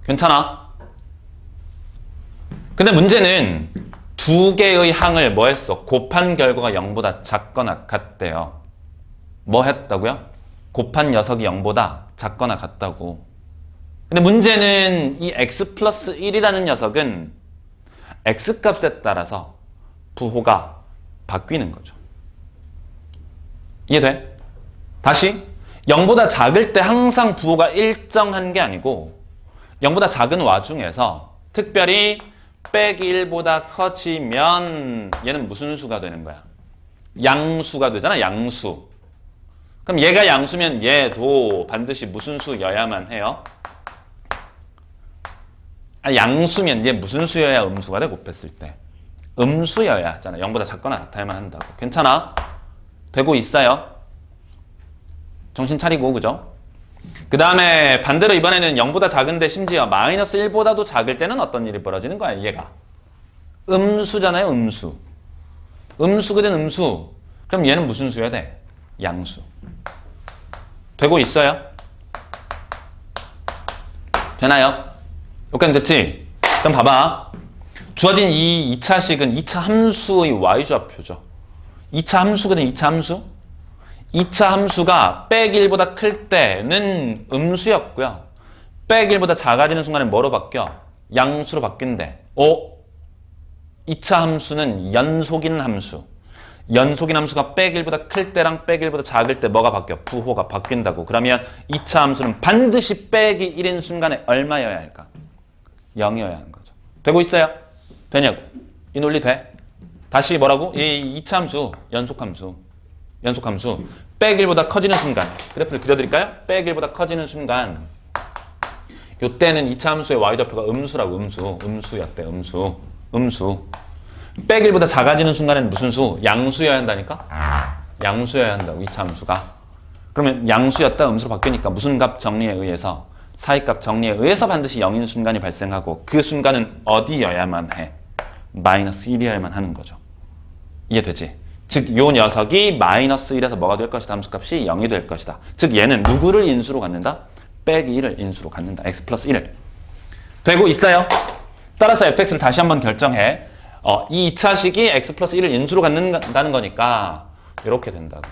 괜찮아? 근데 문제는 두 개의 항을 뭐 했어? 곱한 결과가 0보다 작거나 같대요. 뭐 했다고요? 곱한 녀석이 0보다 작거나 같다고. 근데 문제는 이 x 플러스 1이라는 녀석은 x값에 따라서 부호가 바뀌는 거죠. 이해돼? 다시 0보다 작을 때 항상 부호가 일정한 게 아니고 0보다 작은 와중에서 특별히 빼기 1보다 커지면 얘는 무슨 수가 되는 거야? 양수가 되잖아. 양수. 그럼 얘가 양수면 얘도 반드시 무슨 수여야만 해요? 양수면 얘 무슨 수여야 음수가 돼? 곱했을 때 음수여야 하잖아. 0보다 작거나 같아야만 한다고. 괜찮아? 되고 있어요. 정신 차리고. 그죠? 그 다음에 반대로 이번에는 0보다 작은데 심지어 마이너스 1보다도 작을 때는 어떤 일이 벌어지는 거야? 얘가 음수잖아요. 음수. 음수거든. 음수. 그럼 얘는 무슨 수여야 돼? 양수. 되고 있어요? 되나요? 여기까지 됐지? 그럼 봐봐. 주어진 이 2차식은 2차 함수의 y좌표죠. 2차 함수거든. 2차 함수. 2차 함수가 빼기 1보다 클 때는 음수였고요. 빼기 1보다 작아지는 순간에 뭐로 바뀌어? 양수로 바뀐대. 2차 함수는 연속인 함수. 연속인 함수가 빼기 1보다 클 때랑 빼기 1보다 작을 때 뭐가 바뀌어? 부호가 바뀐다고. 그러면 2차 함수는 반드시 빼기 1인 순간에 얼마여야 할까? 0이어야 하는 거죠. 되고 있어요? 되냐고. 이 논리 돼? 다시 뭐라고? 이 2차 함수, 연속함수. 연속함수. 빼기 1보다 커지는 순간. 그래프를 그려드릴까요? 빼기 1보다 커지는 순간. 요때는 2차 함수의 y좌표가 음수라고. 음수. 음수였대. 음수. 음수. 빼기 1보다 작아지는 순간에는 무슨 수? 양수여야 한다니까? 양수여야 한다고. 2차 함수가. 그러면 양수였다 음수로 바뀌니까 무슨 값 정리에 의해서? 사이값 정리에 의해서 반드시 0인 순간이 발생하고 그 순간은 어디여야만 해? 마이너스 1이어야만 하는 거죠. 이해되지? 즉, 요 녀석이 마이너스 1에서 뭐가 될 것이다? 함수값이 0이 될 것이다. 즉, 얘는 누구를 인수로 갖는다? 빼기 1을 인수로 갖는다. x 플러스 1을. 되고 있어요? 따라서 fx를 다시 한번 결정해. 이 2차식이 x 플러스 1을 인수로 갖는다는 거니까 이렇게 된다고.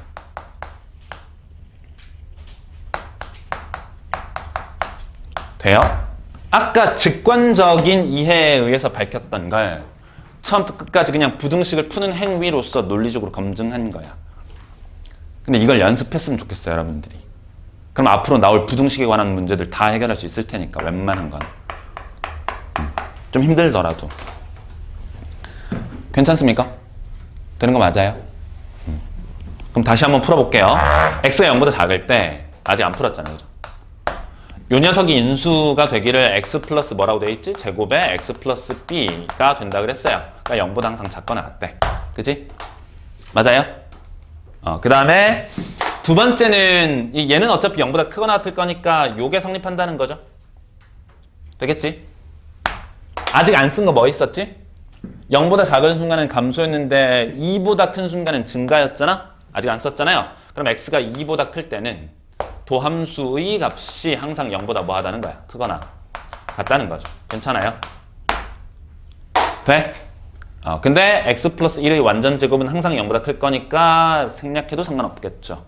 돼요? 아까 직관적인 이해에 의해서 밝혔던 걸 처음부터 끝까지 그냥 부등식을 푸는 행위로서 논리적으로 검증한 거야. 근데 이걸 연습했으면 좋겠어요, 여러분들이. 그럼 앞으로 나올 부등식에 관한 문제들 다 해결할 수 있을 테니까, 웬만한 건. 좀 힘들더라도. 괜찮습니까? 되는 거 맞아요? 그럼 다시 한번 풀어볼게요. x가 0보다 작을 때, 아직 안 풀었잖아요. 그죠? 요 녀석이 인수가 되기를 x 플러스 뭐라고 돼 있지? 제곱에 x 플러스 b가 된다 그랬어요. 그러니까 0보다 항상 작거나 같대. 그지? 맞아요? 그 다음에 두 번째는 얘는 어차피 0보다 크거나 같을 거니까 요게 성립한다는 거죠. 되겠지? 아직 안 쓴 거 뭐 있었지? 0보다 작은 순간은 감소였는데 2보다 큰 순간은 증가였잖아? 아직 안 썼잖아요. 그럼 x가 2보다 클 때는 도함수의 값이 항상 0보다 뭐 하다는 거야? 크거나 같다는 거죠. 괜찮아요? 돼? 근데 x 플러스 1의 완전 제곱은 항상 0보다 클 거니까 생략해도 상관없겠죠.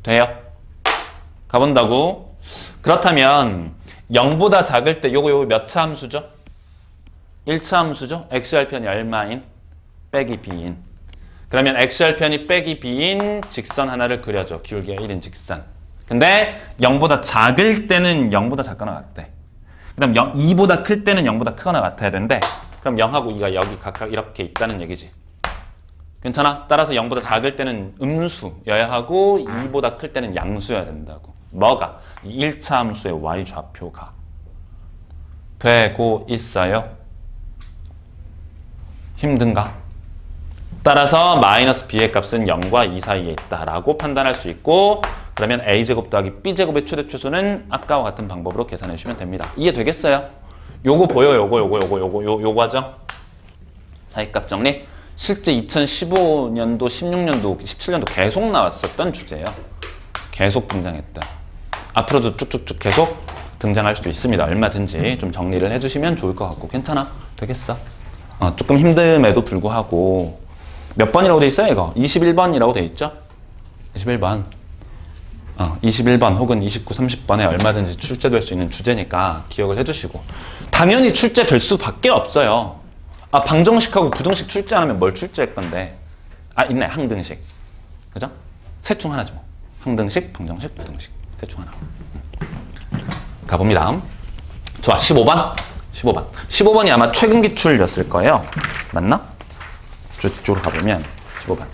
돼요? 가본다고? 그렇다면 0보다 작을 때 요거 몇 차 함수죠? 1차 함수죠? xr편이 얼마인? 빼기 b인. 그러면 xr편이 빼기 b인 직선 하나를 그려줘. 기울기가 1인 직선. 근데 0보다 작을 때는 0보다 작거나 같대. 그 다음 2보다 클 때는 0보다 크거나 같아야 되는데 그럼 0하고 2가 여기 각각 이렇게 있다는 얘기지. 괜찮아? 따라서 0보다 작을 때는 음수여야 하고 2보다 클 때는 양수여야 된다고. 뭐가? 이 1차 함수의 y좌표가 되고 있어요. 힘든가? 따라서 마이너스 b의 값은 0과 2 사이에 있다라고 판단할 수 있고 그러면 a제곱 더하기 b제곱의 최대 최소는 아까와 같은 방법으로 계산해 주시면 됩니다. 이해되겠어요? 요거 보여? 요 과정? 사이값 정리? 실제 2015년도, 16년도, 17년도 계속 나왔었던 주제예요. 계속 등장했다. 앞으로도 쭉쭉쭉 계속 등장할 수도 있습니다. 얼마든지 좀 정리를 해주시면 좋을 것 같고. 괜찮아? 되겠어? 조금 힘듦에도 불구하고 몇 번이라고 돼 있어요 이거? 21번이라고 돼 있죠? 21번 21번 혹은 29, 30번에 얼마든지 출제될 수 있는 주제니까 기억을 해주시고 당연히 출제될 수밖에 없어요. 방정식하고 부정식 출제 안 하면 뭘 출제할 건데 있네 항등식 그죠? 셋 중 하나죠 뭐. 항등식, 방정식, 부등식 셋 중 하나. 가봅니다. 좋아 15번 15번이 아마 최근 기출이었을 거예요. 맞나? 이쪽으로 가보면 15번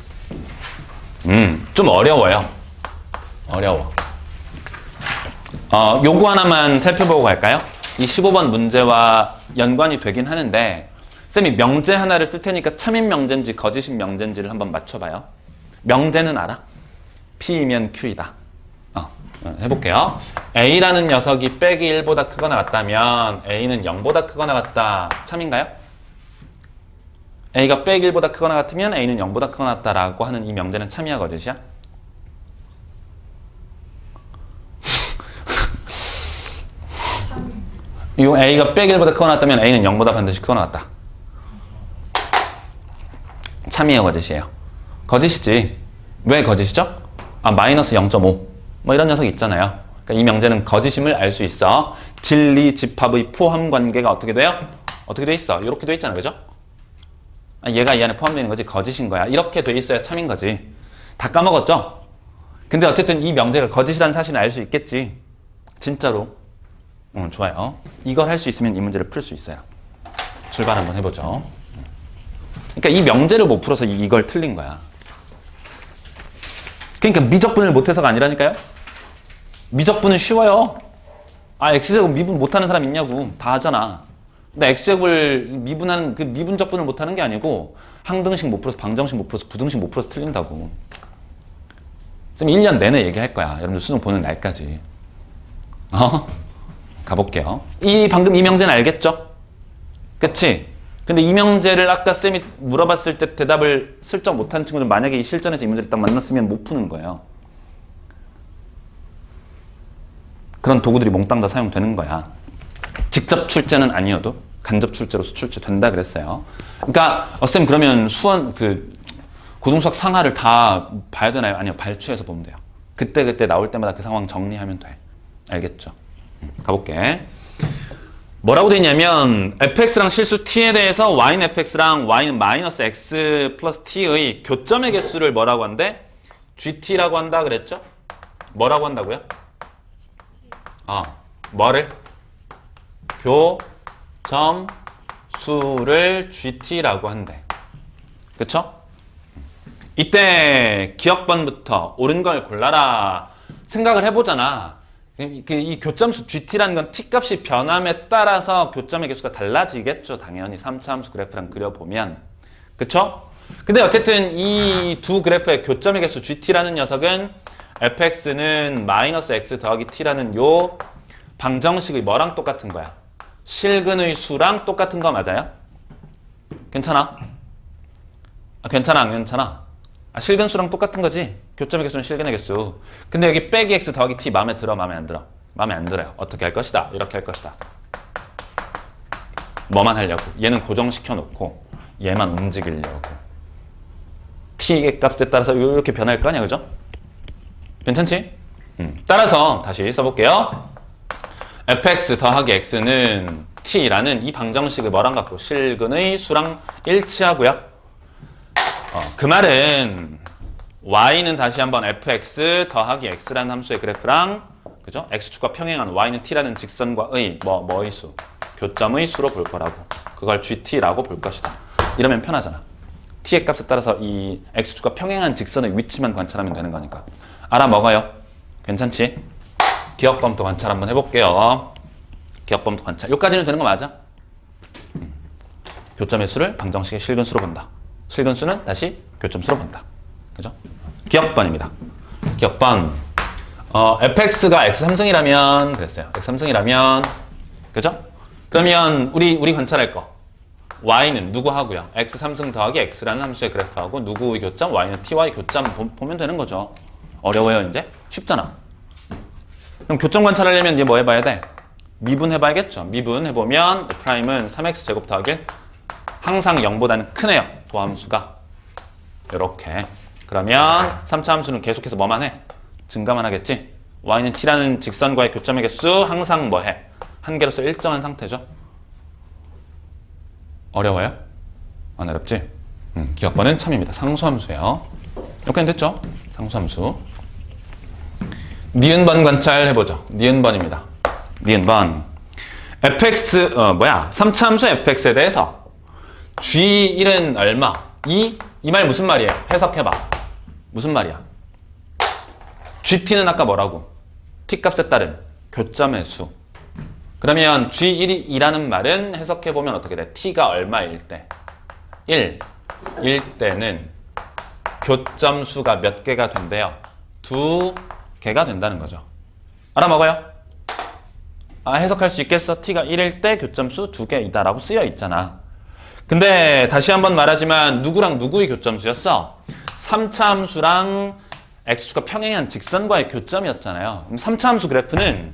좀 어려워요. 요거 하나만 살펴보고 갈까요? 이 15번 문제와 연관이 되긴 하는데 쌤이 명제 하나를 쓸 테니까 참인 명제인지 거짓인 명제인지를 한번 맞춰봐요. 명제는 알아? P이면 Q이다. 해볼게요. A라는 녀석이 빼기 1보다 크거나 같다면 A는 0보다 크거나 같다. 참인가요? A가 빼기 1보다 크거나 같으면 A는 0보다 크거나 같다라고 하는 이 명제는 참이야 거짓이야? 이 A가 빼기 1보다 크거나 같다면 A는 0보다 반드시 크거나 같다. 참이에요 거짓이에요? 거짓이지. 왜 거짓이죠? 마이너스 0.5 뭐 이런 녀석이 있잖아요. 그러니까 이 명제는 거짓임을 알 수 있어. 진리 집합의 포함 관계가 어떻게 돼요? 어떻게 돼 있어? 이렇게 돼 있잖아 그죠? 얘가 이 안에 포함되는 거지 거짓인 거야. 이렇게 돼 있어야 참인 거지. 다 까먹었죠? 근데 어쨌든 이 명제가 거짓이라는 사실을 알 수 있겠지. 진짜로. 좋아요. 이걸 할 수 있으면 이 문제를 풀 수 있어요. 출발 한번 해보죠. 그러니까 이 명제를 못 풀어서 이걸 틀린 거야. 그러니까 미적분을 못해서가 아니라니까요. 미적분은 쉬워요. x제곱 미분 못하는 사람 있냐고. 다 하잖아. 근데 x제곱을 미분하는 그 미분적분을 못하는 게 아니고 항등식 못 풀어서 방정식 못 풀어서 부등식 못 풀어서 틀린다고. 쌤 1년 내내 얘기할 거야. 여러분들 수능 보는 날까지. 가볼게요. 방금 이 명제는 알겠죠? 그치? 근데 이 명제를 아까 쌤이 물어봤을 때 대답을 슬쩍 못한 친구들 만약에 이 실전에서 이 문제를 딱 만났으면 못 푸는 거예요. 그런 도구들이 몽땅 다 사용되는 거야. 직접 출제는 아니어도 간접 출제로서 출제된다 그랬어요. 그러니까 쌤 그러면 수원 고등수학 상하를 다 봐야 되나요? 아니요. 발췌해서 보면 돼요. 그때 나올 때마다 그 상황 정리하면 돼. 알겠죠? 가볼게. 뭐라고 돼 있냐면 fx랑 실수 t에 대해서 y는 fx랑 y는 마이너스 x 플러스 t의 교점의 개수를 뭐라고 한대? gt라고 한다 그랬죠? 뭐라고 한다고요? 뭐를? 교점수를 gt라고 한대. 그쵸? 이때 기억번부터 옳은 걸 골라라 생각을 해보잖아. 이 교점수 GT라는 건 T값이 변함에 따라서 교점의 개수가 달라지겠죠. 당연히 3차 함수 그래프랑 그려보면. 그쵸? 근데 어쨌든 이 두 그래프의 교점의 개수 GT라는 녀석은 fx는 마이너스 x 더하기 t라는 요 방정식의 뭐랑 똑같은 거야? 실근의 수랑 똑같은 거 맞아요? 괜찮아? 괜찮아 안 괜찮아? 실근수랑 똑같은 거지. 교점의 개수는 실근의 개수. 근데 여기 빼기 x 더하기 t 마음에 들어, 마음에 안 들어? 마음에 안 들어요. 어떻게 할 것이다? 이렇게 할 것이다. 뭐만 하려고? 얘는 고정시켜 놓고 얘만 움직이려고. t의 값에 따라서 이렇게 변할 거 아니야, 그죠? 괜찮지? 따라서 다시 써볼게요. fx 더하기 x는 t라는 이 방정식을 뭐랑 같고 실근의 수랑 일치하고요. 그 말은 y는 다시 한번 fx 더하기 x라는 함수의 그래프랑 그죠? x축과 평행한 y는 t라는 직선과의 뭐의 수? 교점의 수로 볼 거라고. 그걸 gt라고 볼 것이다. 이러면 편하잖아. t의 값에 따라서 이 x축과 평행한 직선의 위치만 관찰하면 되는 거니까. 알아먹어요. 괜찮지? 기억범도 관찰 한번 해볼게요. 기억범도 관찰. 여기까지는 되는 거 맞아? 교점의 수를 방정식의 실근수로 본다. 실근수는 다시 교점수로 본다. 그죠? 기억번입니다. 기억번. fx가 x3승이라면 그랬어요. x3승이라면 그죠? 그러면 우리 관찰할 거 y는 누구 하고요? x3승 더하기 x라는 함수의 그래프하고 누구의 교점? y는 ty의 교점 보면 되는 거죠. 어려워요 이제? 쉽잖아. 그럼 교점 관찰하려면 이제 뭐 해봐야 돼? 미분 해봐야겠죠. 미분 해보면 프라임은 3x 제곱 더하기 항상 0보다는 크네요. 도함수가 이렇게. 그러면 3차 함수는 계속해서 뭐만 해? 증가만 하겠지? y는 t라는 직선과의 교점의 개수 항상 뭐 해? 한 개로서 일정한 상태죠. 어려워요? 안 어렵지? 기억번은 참입니다. 상수함수예요. 이렇게 됐죠? 상수함수. 니은번 관찰 해보죠. 니은번입니다. 니은번. fx 3차 함수 fx에 대해서 g1은 얼마? 이 말 무슨 말이에요? 해석해봐. 무슨 말이야? gt는 아까 뭐라고? t값에 따른 교점의 수. 그러면 g1이라는 말은 해석해보면 어떻게 돼? t가 얼마일 때? 1일 때는 교점수가 몇 개가 된대요? 2개가 된다는 거죠. 알아먹어요? 해석할 수 있겠어? t가 1일 때 교점수 2개이다 라고 쓰여 있잖아. 근데 다시 한번 말하지만 누구랑 누구의 교점수였어? 3차 함수랑 x축과 평행한 직선과의 교점이었잖아요. 그럼 3차 함수 그래프는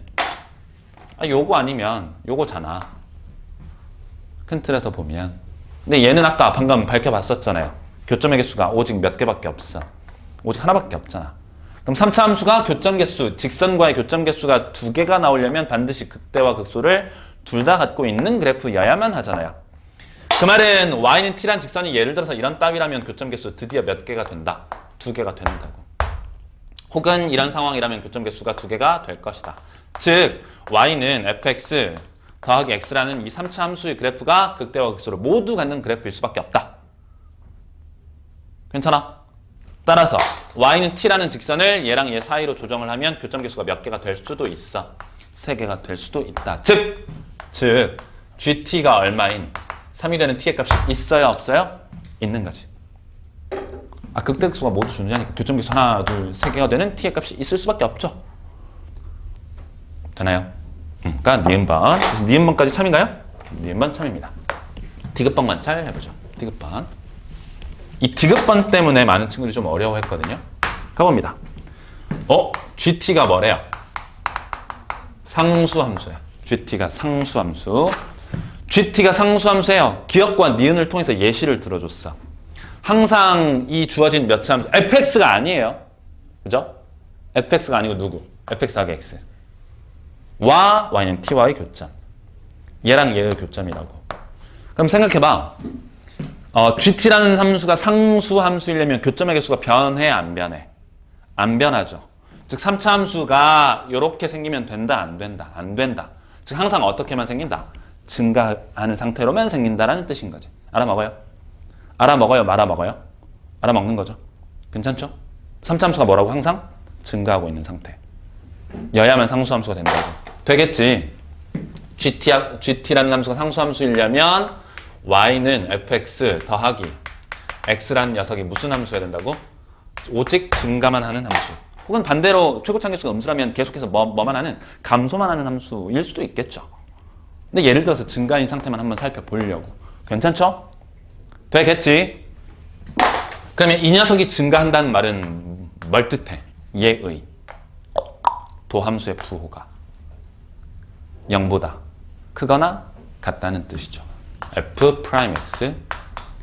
요거 아니면 요거잖아. 큰 틀에서 보면. 근데 얘는 아까 방금 밝혀봤었잖아요. 교점의 개수가 오직 몇 개밖에 없어. 오직 하나밖에 없잖아. 그럼 3차 함수가 교점 개수, 직선과의 교점 개수가 2개가 나오려면 반드시 극대와 극소를 둘 다 갖고 있는 그래프여야만 하잖아요. 그 말은 y는 t란 직선이 예를 들어서 이런 따위라면 교점 개수 드디어 몇 개가 된다? 2개가 된다고. 혹은 이런 상황이라면 교점 개수가 2개가 될 것이다. 즉 y는 fx 더하기 x라는 이 3차 함수의 그래프가 극대와 극소를 모두 갖는 그래프일 수밖에 없다. 괜찮아? 따라서 y는 t라는 직선을 얘랑 얘 사이로 조정을 하면 교점 개수가 몇 개가 될 수도 있어. 3개가 될 수도 있다. 즉 gt가 얼마인 3이 되는 t의 값이 있어요? 없어요? 있는 거지. 극대 극소가 모두 존재하니까 교점 개수 하나, 둘, 3개가 되는 t의 값이 있을 수밖에 없죠. 되나요? 그러니까 니은번. 그래서 니은번까지 참인가요? 니은번 참입니다. 디귿번 관찰 해보죠. 디귿번. 이 디귿번 때문에 많은 친구들이 좀 어려워했거든요. 가봅니다. GT가 뭐래요? 상수함수야. GT가 상수함수. GT가 상수함수예요. 기억과 니은을 통해서 예시를 들어줬어. 항상 이 주어진 몇 차 함수, fx가 아니에요. 그죠? fx가 아니고 누구? fx 더하기 x. 와 y는 ty의 교점. 얘랑 얘의 교점이라고. 그럼 생각해봐. gt라는 함수가 상수함수이려면 교점의 개수가 변해 안 변해? 안 변하죠. 즉 3차 함수가 이렇게 생기면 된다 안 된다? 안 된다. 즉 항상 어떻게만 생긴다? 증가하는 상태로만 생긴다라는 뜻인 거지. 알아먹어요? 알아먹어요? 말아먹어요? 알아먹는 거죠. 괜찮죠? 3차 함수가 뭐라고? 항상 증가하고 있는 상태. 여야만 상수함수가 된다고. 되겠지. gt라는 함수가 상수함수이려면 y는 fx 더하기 x라는 녀석이 무슨 함수여야 된다고? 오직 증가만 하는 함수. 혹은 반대로 최고차계수가 음수라면 계속해서 뭐만 하는? 감소만 하는 함수일 수도 있겠죠. 근데 예를 들어서 증가인 상태만 한번 살펴보려고. 괜찮죠? 되겠지? 그러면 이 녀석이 증가한다는 말은 뭘 뜻해? 얘의 도함수의 부호가 0보다 크거나 같다는 뜻이죠. f'(x)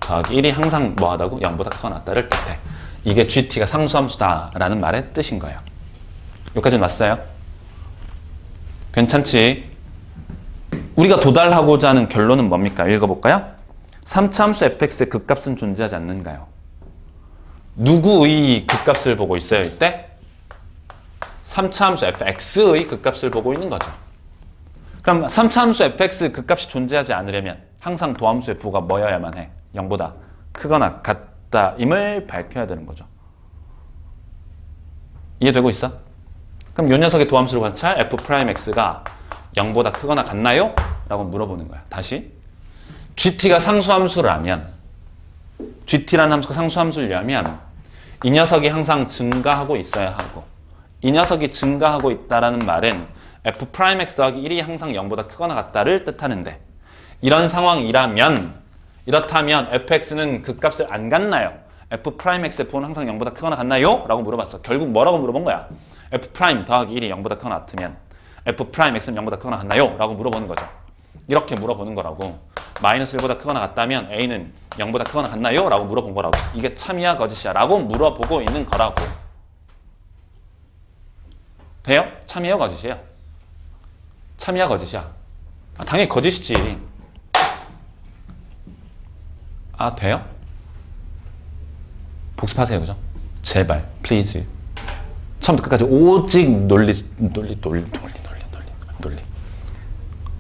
더하기 1이 항상 뭐하다고? 0보다 크거나 같다를 뜻해. 이게 gt가 상수함수다라는 말의 뜻인 거예요. 여기까지는 왔어요? 괜찮지? 우리가 도달하고자 하는 결론은 뭡니까? 읽어볼까요? 3차 함수 fx의 극값은 존재하지 않는가요? 누구의 극값을 보고 있어요? 이때? 3차 함수 fx의 극값을 보고 있는 거죠. 그럼 3차 함수 fx 극값이 존재하지 않으려면 항상 도함수의 부가 뭐여야만 해? 0보다 크거나 같다임을 밝혀야 되는 거죠. 이해되고 있어? 그럼 이 녀석의 도함수를 관찰 f'x가 0보다 크거나 같나요? 라고 물어보는 거야. 다시 gt가 상수함수라면 gt라는 함수가 상수함수려면 이 녀석이 항상 증가하고 있어야 하고 이 녀석이 증가하고 있다는 말은 f'x 더하기 1이 항상 0보다 크거나 같다를 뜻하는데 이런 상황이라면 이렇다면 fx는 극값을 안 갖나요? f'x의 부호는 항상 0보다 크거나 같나요? 라고 물어봤어. 결국 뭐라고 물어본 거야? f' 더하기 1이 0보다 크거나 같으면 f'x는 0보다 크거나 같나요? 라고 물어보는 거죠. 이렇게 물어보는 거라고. 마이너스 1보다 크거나 같다면 a는 0보다 크거나 같나요? 라고 물어본 거라고. 이게 참이야 거짓이야? 라고 물어보고 있는 거라고. 돼요? 참이야 거짓이야? 참이야 거짓이야? 아, 당연히 거짓이지. 아, 돼요? 복습하세요, 그죠? 제발, 플리즈. 처음부터 끝까지 오직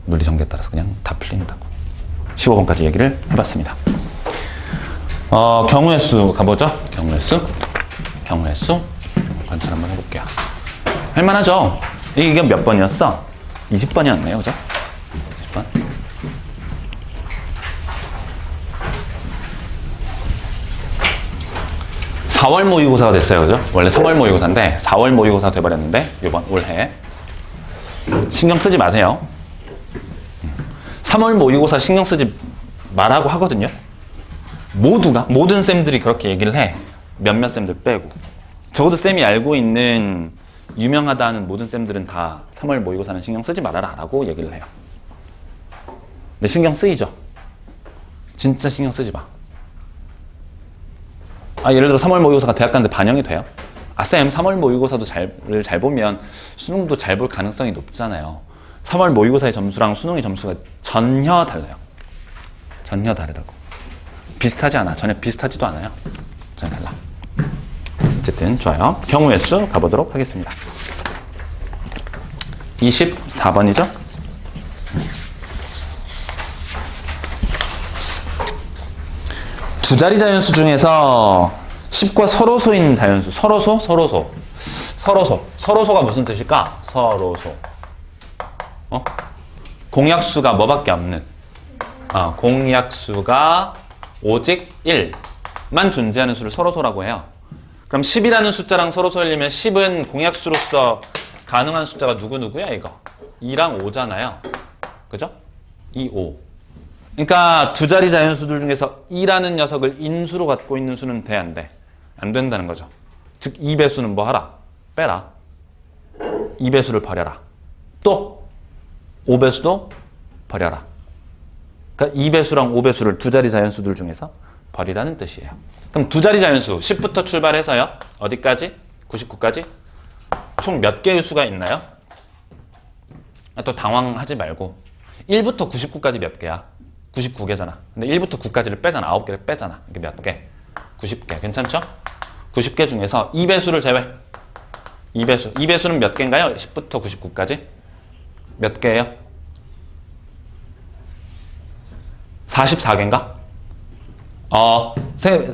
논리 전개에 따라서 그냥 다 풀린다고. 15번까지 얘기를 해봤습니다. 경우의 수 가보죠. 경우의 수 관찰 한번 해볼게요. 할만하죠? 이게 몇 번이었어? 20번이었네요, 그죠? 20번. 4월 모의고사가 됐어요, 그죠? 원래 3월 모의고사인데 4월 모의고사가 돼버렸는데 이번 올해 신경 쓰지 마세요. 3월 모의고사 신경 쓰지 말라고 하거든요. 모든 쌤들이 그렇게 얘기를 해. 몇몇 쌤들 빼고. 적어도 쌤이 알고 있는 유명하다는 모든 쌤들은 다 3월 모의고사는 신경 쓰지 말아라 라고 얘기를 해요. 근데 신경 쓰이죠? 진짜 신경 쓰지 마. 예를 들어 3월 모의고사가 대학 가는데 반영이 돼요? 쌤 3월 모의고사도 잘 보면 수능도 잘 볼 가능성이 높잖아요. 3월 모의고사의 점수랑 수능의 점수가 전혀 달라요. 전혀 다르다고. 비슷하지 않아. 전혀 비슷하지도 않아요. 전혀 달라. 어쨌든 좋아요. 경우의 수 가보도록 하겠습니다. 24번이죠? 두 자리 자연수 중에서 10과 서로소인 자연수. 서로소가 무슨 뜻일까? 서로소. 공약수가 뭐밖에 없는. 공약수가 오직 1만 존재하는 수를 서로소라고 해요. 그럼 10이라는 숫자랑 서로소이려면 10은 공약수로서 가능한 숫자가 누구야 이거? 2랑 5잖아요. 그죠? 2, 5. 그러니까 두 자리 자연수들 중에서 2라는 녀석을 인수로 갖고 있는 수는 돼, 안 돼? 안 된다는 거죠. 즉 2배수는 뭐 하라? 빼라. 2배수를 버려라. 또 5배수도 버려라. 그러니까 2배수랑 5배수를 두 자리 자연수들 중에서 버리라는 뜻이에요. 그럼 두 자리 자연수 10부터 출발해서요. 어디까지? 99까지? 총 몇 개의 수가 있나요? 또 당황하지 말고 1부터 99까지 몇 개야? 99개잖아. 근데 1부터 9까지를 빼잖아. 9개를 빼잖아. 이게 몇 개? 90개. 괜찮죠? 90개 중에서 2배수를 제외. 2배수는 몇 개인가요? 10부터 99까지? 몇 개예요? 44개인가?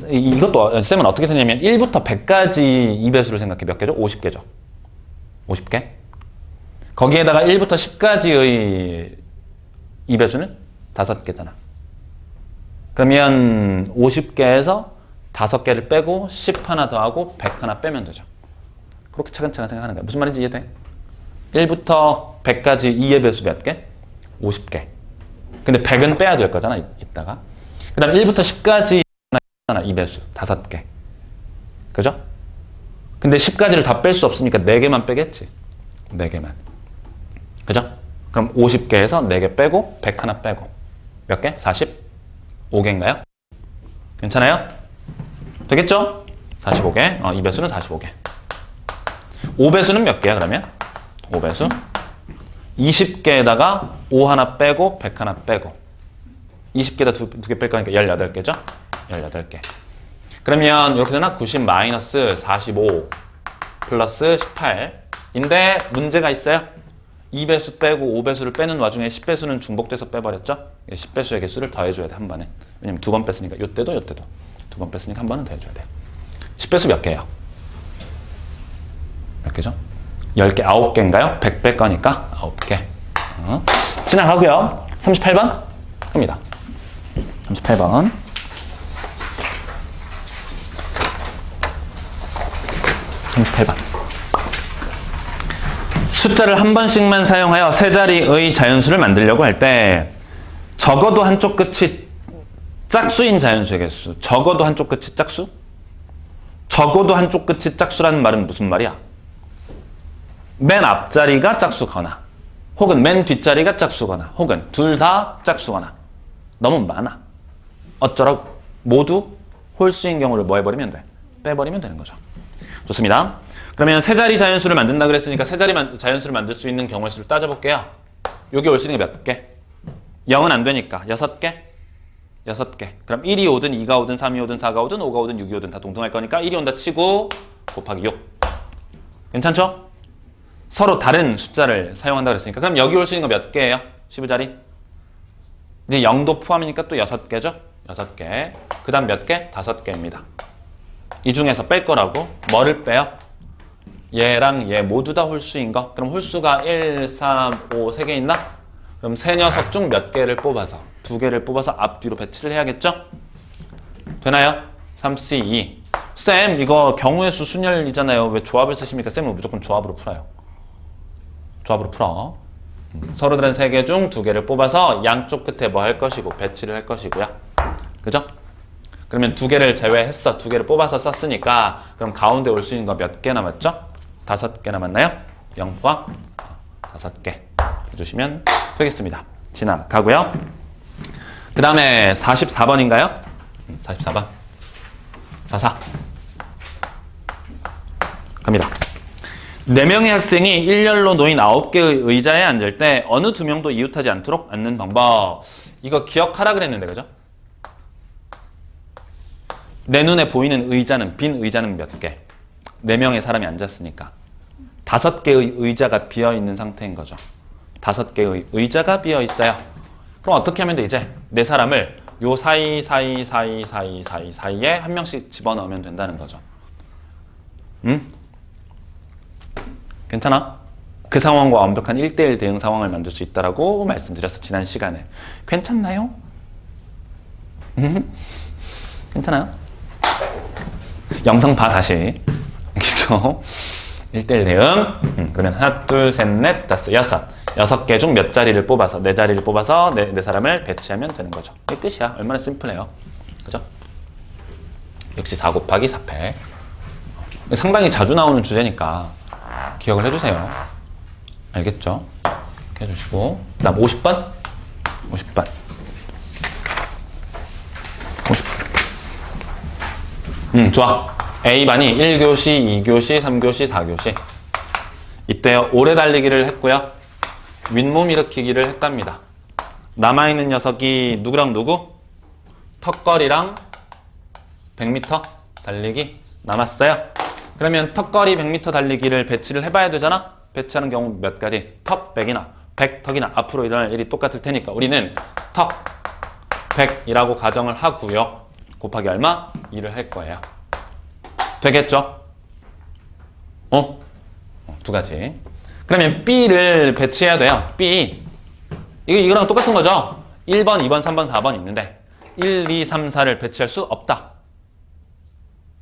이것도 쌤은 어떻게 생각하냐면 1부터 100까지 2배수를 생각해. 몇 개죠? 50개죠. 50개? 거기에다가 1부터 10까지의 2배수는 5개잖아. 그러면 50개에서 5개를 빼고 10 하나 더하고 100 하나 빼면 되죠. 그렇게 차근차근 생각하는 거야. 무슨 말인지 이해돼? 1부터 100까지 2의 배수 몇 개? 50개. 근데 100은 빼야 될 거잖아, 이따가. 그 다음에 1부터 10까지 하나 2배수, 5개. 그죠? 근데 10가지를 다 뺄 수 없으니까 4개만 빼겠지. 4개만. 그죠? 그럼 50개에서 4개 빼고 100 하나 빼고 몇 개? 45개인가요? 괜찮아요? 되겠죠? 45개. 이 배수는 45개. 5배수는 몇 개야 그러면? 5배수 20개에다가 5 하나 빼고 100 하나 빼고 20개에다 2개 뺄 거니까 18개죠? 18개. 그러면 이렇게 되나? 90 마이너스 45 플러스 18인데 문제가 있어요. 2배수 빼고 5배수를 빼는 와중에 10배수는 중복돼서 빼버렸죠? 10배수의 개수를 더해줘야 돼, 한 번에. 왜냐면 2번 뺐으니까 요때도 2번 뺐으니까 한 번은 더해줘야 돼요. 10배수 몇 개예요? 몇 개죠? 10개, 9개인가요? 100 뺄 거니까 9개. 지나가고요. 38번 갑니다. 38번. 숫자를 한 번씩만 사용하여 세 자리의 자연수를 만들려고 할 때 적어도 한쪽 끝이 짝수인 자연수의 개수. 적어도 한쪽 끝이 짝수? 적어도 한쪽 끝이 짝수라는 말은 무슨 말이야? 맨 앞자리가 짝수거나 혹은 맨 뒷자리가 짝수거나 혹은 둘 다 짝수거나 너무 많아. 어쩌라고? 모두 홀수인 경우를 뭐 해버리면 돼? 빼버리면 되는 거죠. 좋습니다. 그러면 세 자리 자연수를 만든다 그랬으니까 세 자리 자연수를 만들 수 있는 경우의 수를 따져볼게요. 여기 올 수 있는 게 몇 개? 0은 안 되니까 6개? 6개. 그럼 1이 오든 2가 오든 3이 오든 4가 오든 5가 오든 6이 오든 다 동등할 거니까 1이 온다 치고 곱하기 6. 괜찮죠? 서로 다른 숫자를 사용한다 그랬으니까 그럼 여기 올 수 있는 거 몇 개예요? 15자리? 이제 0도 포함이니까 또 6개죠? 6개. 그 다음 몇 개? 5개입니다. 이 중에서 뺄 거라고 뭐를 빼요? 얘랑 얘 모두 다 홀수인 거. 그럼 홀수가 1, 3, 5, 3개 있나? 그럼 세 녀석 중 몇 개를 뽑아서 2개를 뽑아서 앞뒤로 배치를 해야겠죠? 되나요? 3C 2. 쌤 이거 경우의 수 순열이잖아요. 왜 조합을 쓰십니까? 쌤은 무조건 조합으로 풀어요. 조합으로 풀어. 서로 다른 3개 중 2개를 뽑아서 양쪽 끝에 뭐 할 것이고 배치를 할 것이고요. 그죠? 그러면 2개를 제외했어. 2개를 뽑아서 썼으니까 그럼 가운데 올 수 있는 거 몇 개 남았죠? 5개 남았나요? 0 포함 5개 해주시면 되겠습니다. 지나가고요. 그 다음에 44번인가요? 44번 44 갑니다. 4명의 학생이 일렬로 놓인 9개의 의자에 앉을 때 어느 2명도 이웃하지 않도록 앉는 방법. 이거 기억하라 그랬는데 그죠? 내 눈에 보이는 의자는 빈 의자는 몇 개? 4명의 사람이 앉았으니까 5개의 의자가 비어있는 상태인 거죠. 5개의 의자가 비어있어요. 그럼 어떻게 하면 돼? 이제 4사람을 요 사이에 한 명씩 집어넣으면 된다는 거죠. 괜찮아? 그 상황과 완벽한 1대1 대응 상황을 만들 수 있다라고 말씀드렸어. 지난 시간에. 괜찮나요? 괜찮아요? 영상 봐 다시. 그죠? 1대1 대응. 그러면 하나, 둘, 셋, 넷, 다섯, 여섯. 6개 중 몇 자리를 뽑아서 4자리를 뽑아서 네 사람을 배치하면 되는 거죠. 이게 끝이야. 얼마나 심플해요. 그죠? 역시 4 곱하기 4패. 상당히 자주 나오는 주제니까 기억을 해주세요. 알겠죠? 이렇게 해주시고 그 다음 50번 50번 좋아. A반이 1교시, 2교시, 3교시, 4교시 이때 오래 달리기를 했고요. 윗몸 일으키기를 했답니다. 남아있는 녀석이 누구랑 누구? 턱걸이랑 100m 달리기 남았어요. 그러면 턱걸이 100m 달리기를 배치를 해봐야 되잖아? 배치하는 경우 몇 가지? 턱 100이나 100턱이나 앞으로 일어날 일이 똑같을 테니까 우리는 턱 100이라고 가정을 하고요. 곱하기 얼마? 2를 할 거예요. 되겠죠? 두 가지. 그러면 B를 배치해야 돼요. B. 이거랑 똑같은 거죠? 1번, 2번, 3번, 4번 있는데 1, 2, 3, 4를 배치할 수 없다.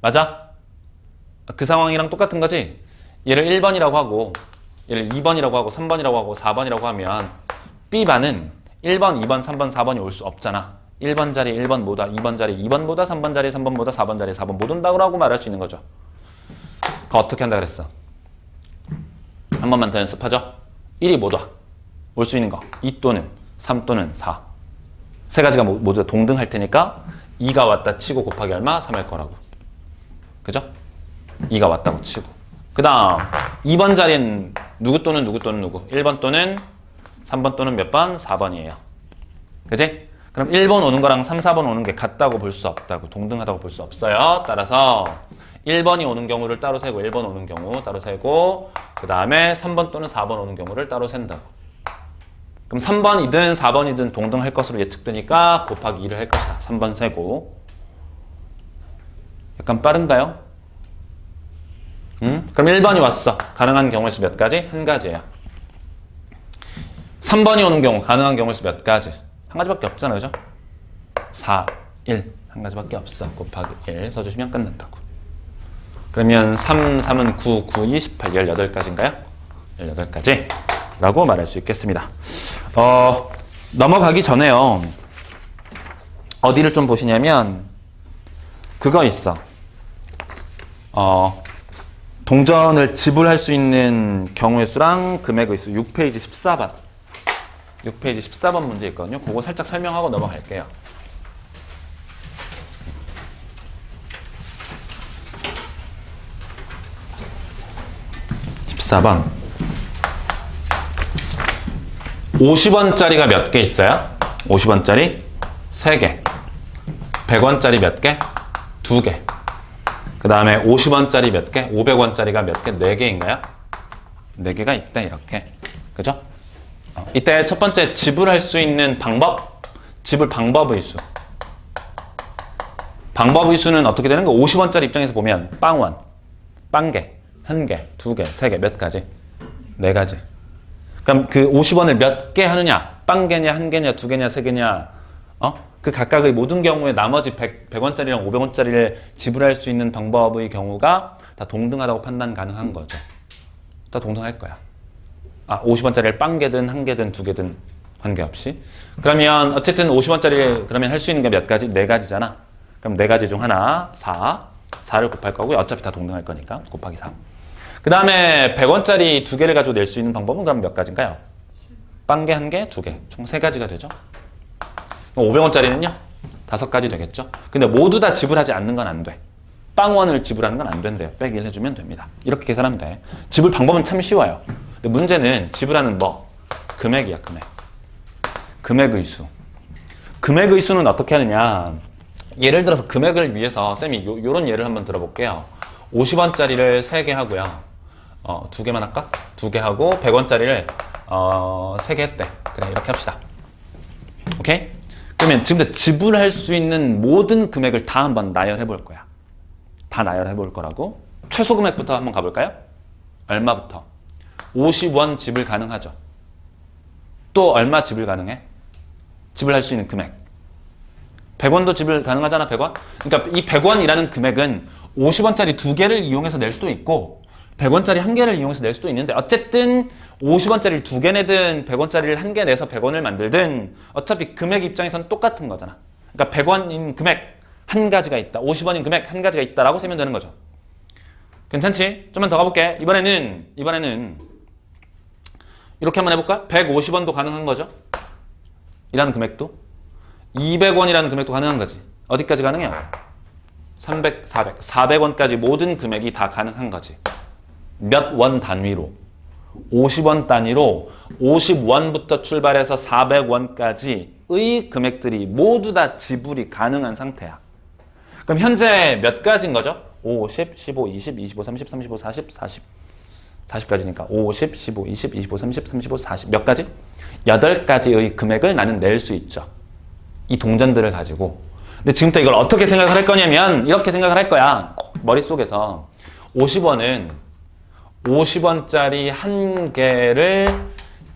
맞아? 그 상황이랑 똑같은 거지? 얘를 1번이라고 하고 얘를 2번이라고 하고 3번이라고 하고 4번이라고 하면 B반은 1번, 2번, 3번, 4번이 올 수 없잖아. 1번 자리 1번 뭐다, 2번 자리 2번보다 3번 자리 3번보다 4번 자리 4번 못 온다고 말할 수 있는 거죠. 그거 어떻게 한다 그랬어? 한 번만 더 연습하죠. 1이 못 와. 올 수 있는 거 2 또는 3 또는 4. 세 가지가 모두 다 동등할 테니까 2가 왔다 치고 곱하기 얼마? 3 할 거라고. 그죠? 2가 왔다고 치고. 그 다음 2번 자리는 누구 또는 누구 또는 누구? 1번 또는 3번 또는 몇 번? 4번이에요. 그지? 그럼 1번 오는 거랑 3, 4번 오는 게 같다고 볼 수 없다고, 동등하다고 볼 수 없어요. 따라서 1번이 오는 경우를 따로 세고 1번 오는 경우 따로 세고 그 다음에 3번 또는 4번 오는 경우를 따로 센다고. 그럼 3번이든 4번이든 동등할 것으로 예측되니까 곱하기 2를 할 것이다. 3번 세고. 약간 빠른가요? 그럼 1번이 왔어. 가능한 경우의 수 몇 가지? 한 가지예요. 3번이 오는 경우 가능한 경우의 수 몇 가지? 한 가지밖에 없잖아요. 그죠? 4, 1. 한 가지밖에 없어. 곱하기 1 써주시면 끝난다고. 그러면 3, 3은 9, 9, 2, 18, 18가지인가요? 18가지 라고 말할 수 있겠습니다. 넘어가기 전에요. 어디를 좀 보시냐면 그거 있어. 동전을 지불할 수 있는 경우의 수랑 금액의 수 6페이지 14번 6페이지 14번 문제 있거든요. 그거 살짝 설명하고 넘어갈게요. (14번) 50원짜리가 몇 개 있어요? 50원짜리 3개 100원짜리 몇 개? 2개 그 다음에 50원짜리 몇 개? 500원짜리가 몇 개? 4개인가요? 4개가 있다 이렇게. 그죠? 이때 첫 번째 지불할 수 있는 방법, 지불 방법의 수. 방법의 수는 어떻게 되는 거? 50원짜리 입장에서 보면 빵원, 빵개, 1개, 2개, 3개 몇 가지? 4가지. 그럼 그 50원을 몇 개 하느냐? 빵개냐, 1개냐, 2개냐, 3개냐? 그 각각의 모든 경우에 나머지 100원짜리랑 500원짜리를 지불할 수 있는 방법의 경우가 다 동등하다고 판단 가능한 거죠. 다 동등할 거야. 50원짜리를 빵개든 1개든 2개든 관계없이. 그러면 어쨌든 50원짜리 그러면 할 수 있는 게 몇 가지? 4가지잖아. 그럼 4가지 중 하나 4를 곱할 거고요. 어차피 다 동등할 거니까 곱하기 4. 그 다음에 100원짜리 2개를 가지고 낼 수 있는 방법은 그럼 몇 가지인가요? 빵개 1개, 2개. 총 3가지가 되죠. 500원짜리는요? 5가지 되겠죠. 근데 모두 다 지불하지 않는 건 안 돼. 빵원을 지불하는 건 안 된대요. 빼기를 해주면 됩니다. 이렇게 계산하면 돼. 지불 방법은 참 쉬워요. 근데 문제는 지불하는 뭐? 금액이야, 금액. 금액의 수. 금액의 수는 어떻게 하느냐. 예를 들어서 금액을 위해서 쌤이 요런 예를 한번 들어볼게요. 50원짜리를 3개 하고요. 2개만 할까? 2개 하고 100원짜리를 3개 했대. 그래, 이렇게 합시다. 오케이? 그러면 지금부터 지불할 수 있는 모든 금액을 다 한번 나열해 볼 거야. 다 나열해 볼 거라고. 최소 금액부터 한번 가볼까요? 얼마부터? 50원 지불 가능하죠. 또 얼마 지불 가능해? 지불할 수 있는 금액. 100원도 지불 가능하잖아, 100원? 그러니까 이 100원이라는 금액은 50원짜리 2개를 이용해서 낼 수도 있고 100원짜리 1개를 이용해서 낼 수도 있는데 어쨌든 50원짜리를 2개 내든 100원짜리를 1개 내서 100원을 만들든 어차피 금액 입장에서는 똑같은 거잖아. 그러니까 100원인 금액 한 가지가 있다. 50원인 금액 한 가지가 있다라고 세면 되는 거죠. 괜찮지? 좀만 더 가볼게. 이번에는 이렇게 한번 해볼까? 150원도 가능한 거죠. 이라는 금액도 200원이라는 금액도 가능한 거지. 어디까지 가능해요? 300, 400, 400원까지 모든 금액이 다 가능한 거지. 몇 원 단위로? 50원 단위로 50원부터 출발해서 400원까지의 금액들이 모두 다 지불이 가능한 상태야. 그럼 현재 몇 가지인 거죠? 50, 15, 20, 25, 30, 35, 40, 40까지니까 50, 15, 20, 25, 30, 35, 40 몇 가지? 8가지의 금액을 나는 낼 수 있죠. 이 동전들을 가지고. 근데 지금부터 이걸 어떻게 생각을 할 거냐면 이렇게 생각을 할 거야. 머릿속에서 50원은 50원짜리 1개를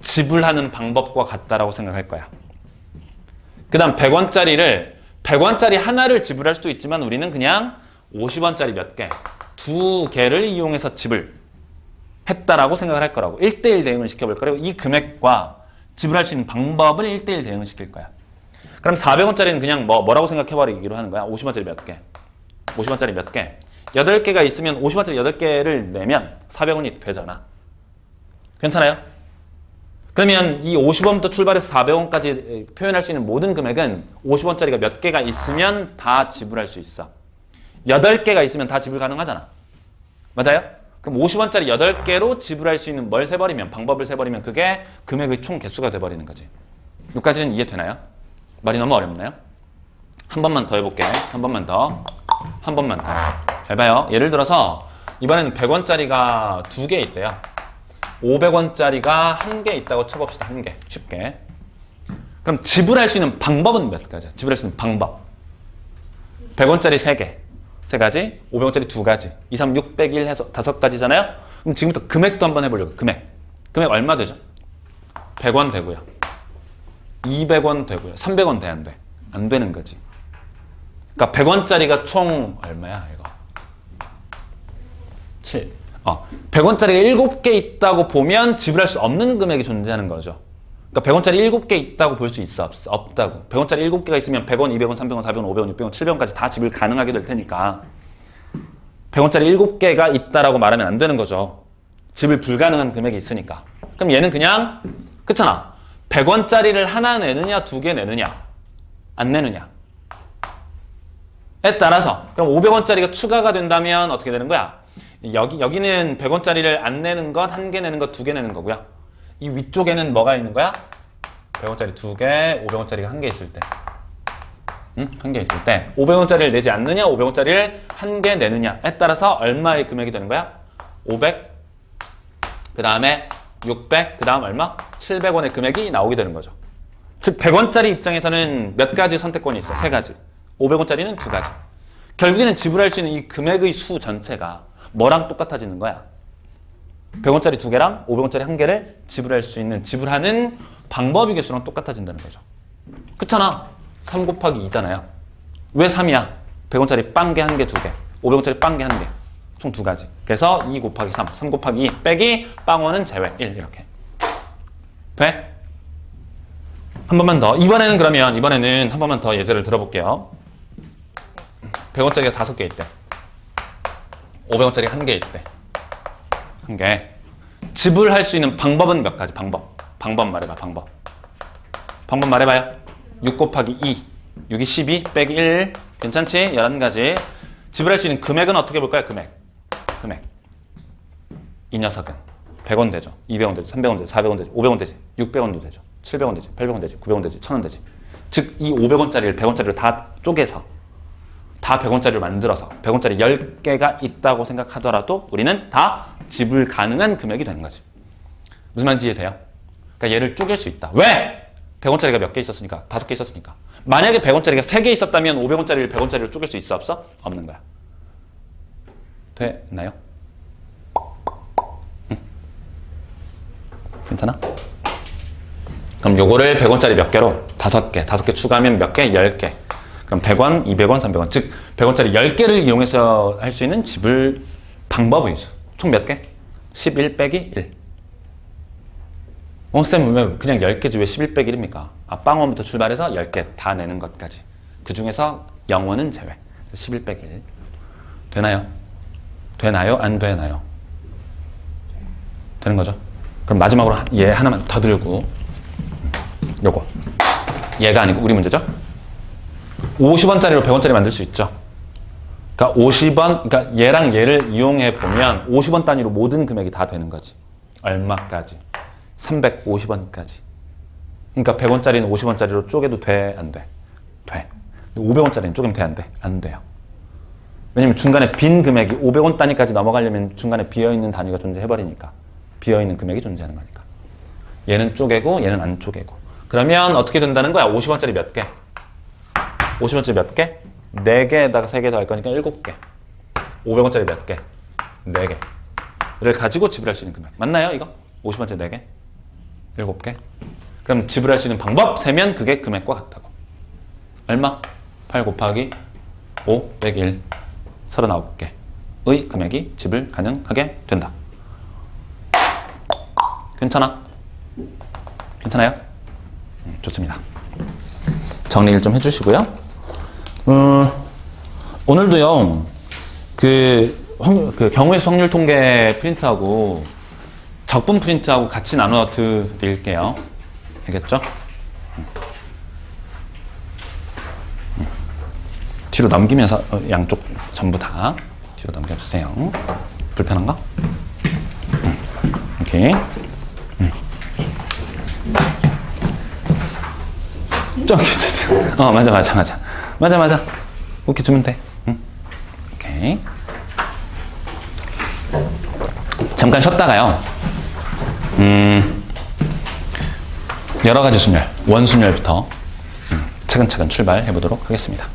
지불하는 방법과 같다라고 생각할 거야. 그 다음 100원짜리 하나를 지불할 수도 있지만 우리는 그냥 50원짜리 몇 개, 2개를 이용해서 지불했다라고 생각을 할 거라고. 1대1 대응을 시켜볼 거라고. 이 금액과 지불할 수 있는 방법을 1대1 대응을 시킬 거야. 그럼 400원짜리는 그냥 뭐라고 생각해버리기로 하는 거야. 50원짜리 몇 개, 50원짜리 몇 개, 8개가 있으면 50원짜리 8개를 내면 400원이 되잖아. 괜찮아요? 그러면 이 50원부터 출발해서 400원까지 표현할 수 있는 모든 금액은 50원짜리가 몇 개가 있으면 다 지불할 수 있어. 8개가 있으면 다 지불 가능하잖아. 맞아요? 그럼 50원짜리 8개로 지불할 수 있는 뭘 세버리면, 방법을 세버리면 그게 금액의 총 개수가 돼버리는 거지. 여기까지는 이해되나요? 말이 너무 어렵나요? 한 번만 더 해볼게. 한 번만 더. 한 번만 더. 잘 봐요. 예를 들어서 이번에는 100원짜리가 2개 있대요. 500원짜리가 1개 있다고 쳐봅시다. 1개. 쉽게. 그럼 지불할 수 있는 방법은 몇 가지야? 지불할 수 있는 방법. 100원짜리 3개. 3가지. 500원짜리 2가지. 2, 3, 6, 100, 1 해서 5가지잖아요? 그럼 지금부터 금액도 한번 해보려고. 금액. 금액 얼마 되죠? 100원 되고요. 200원 되고요. 300원 돼, 안 돼? 안 되는 거지. 그러니까 100원짜리가 총 얼마야, 이거? 7. 100원짜리가 7개 있다고 보면 지불할 수 없는 금액이 존재하는 거죠. 그러니까 100원짜리 7개 있다고 볼 수 있어? 없다고. 100원짜리 7개가 있으면 100원, 200원, 300원, 400원, 500원, 600원, 700원까지 다 지불 가능하게 될 테니까 100원짜리 7개가 있다라고 말하면 안 되는 거죠. 지불 불가능한 금액이 있으니까. 그럼 얘는 그냥 그렇잖아. 100원짜리를 하나 내느냐 2개 내느냐 안 내느냐 에 따라서 그럼 500원짜리가 추가가 된다면 어떻게 되는 거야? 여기는 100원짜리를 안 내는 것, 1개 내는 것, 2개 내는 거고요. 이 위쪽에는 뭐가 있는 거야? 100원짜리 2개, 500원짜리가 1개 있을 때. 응? 1개 있을 때 500원짜리를 내지 않느냐, 500원짜리를 1개 내느냐에 따라서 얼마의 금액이 되는 거야? 500, 그 다음에 600, 그 다음 얼마? 700원의 금액이 나오게 되는 거죠. 즉 100원짜리 입장에서는 몇 가지 선택권이 있어? 3가지. 500원짜리는 2가지. 결국에는 지불할 수 있는 이 금액의 수 전체가 뭐랑 똑같아지는 거야? 100원짜리 2개랑 500원짜리 1개를 지불할 수 있는, 지불하는 방법의 개수랑 똑같아진다는 거죠. 그렇잖아. 3 곱하기 2잖아요. 왜 3이야? 100원짜리 빵개 1개, 2개. 500원짜리 빵개 1개. 총 2가지. 그래서 2 곱하기 3. 3 곱하기 2 빼기 빵원은 제외. 1 이렇게. 돼? 한 번만 더. 이번에는 한 번만 더 예제를 들어볼게요. 100원짜리가 5개 있대. 500원짜리 1개 있대. 1개. 지불할 수 있는 방법은 몇 가지? 방법 말해봐. 방법 말해봐요. 6 곱하기 2. 6이 12 빼기 1. 괜찮지? 11가지. 지불할 수 있는 금액은 어떻게 볼까요? 금액. 이 녀석은 100원 되죠. 200원 되죠. 300원 되죠. 400원 되죠. 500원 되지. 600원도 되죠. 700원 되지. 800원 되지. 900원 되지. 1000원 되지. 즉 이 500원짜리를 100원짜리를 다 쪼개서 다 100원짜리를 만들어서 100원짜리 10개가 있다고 생각하더라도 우리는 다 지불 가능한 금액이 되는 거지. 무슨 말인지 이해돼요? 그러니까 얘를 쪼갤 수 있다. 왜? 100원짜리가 몇 개 있었으니까. 5개 있었으니까. 만약에 100원짜리가 3개 있었다면 500원짜리를 100원짜리로 쪼갤 수 있어? 없어? 없는 거야. 됐나요? 응? 괜찮아? 그럼 요거를 100원짜리 몇 개로? 5개. 5개 추가하면 몇 개? 10개. 그럼 100원, 200원, 300원. 즉 100원짜리 10개를 이용해서 할 수 있는 지불 방법의 수. 총 몇 개? 11 빼기 1. 쌤, 왜 그냥 10개지 왜 11 빼기 1입니까? 빵원부터 출발해서 10개 다 내는 것까지. 그 중에서 0원은 제외. 11 빼기 1. 되나요? 되나요? 안 되나요? 되는 거죠? 그럼 마지막으로 얘 하나만 더 들고 요거. 얘가 아니고 우리 문제죠? 50원짜리로 100원짜리 만들 수 있죠. 그러니까 50원, 그러니까 얘랑 얘를 이용해 보면 50원 단위로 모든 금액이 다 되는 거지. 얼마까지? 350원까지. 그러니까 100원짜리는 50원짜리로 쪼개도 돼, 안 돼? 돼. 500원짜리는 쪼개면 돼, 안 돼? 안 돼요. 왜냐면 중간에 빈 금액이 500원 단위까지 넘어가려면 중간에 비어있는 단위가 존재해버리니까. 비어있는 금액이 존재하는 거니까. 얘는 쪼개고 얘는 안 쪼개고. 그러면 어떻게 된다는 거야? 50원짜리 몇 개? 50원짜리 몇 개? 4개에다가 3개 더 할 거니까 7개. 500원짜리 몇 개? 4개를 가지고 지불할 수 있는 금액. 맞나요, 이거? 50원짜리 4개? 7개? 그럼 지불할 수 있는 방법 세면 그게 금액과 같다고. 얼마? 8 곱하기 5 빼기 1. 39개의 금액이 지불 가능하게 된다. 괜찮아? 괜찮아요? 좋습니다. 정리를 좀 해주시고요. 오늘도요, 그 경우의 수 확률 통계 프린트하고 적분 프린트하고 같이 나눠 드릴게요. 알겠죠? 뒤로 넘기면서 양쪽 전부 다 뒤로 넘겨주세요. 불편한가? 오케이. 저기, 맞아. 이렇게 주면 돼. 오케이. 잠깐 쉬었다가요. 여러 가지 순열, 원순열부터 차근차근 출발해 보도록 하겠습니다.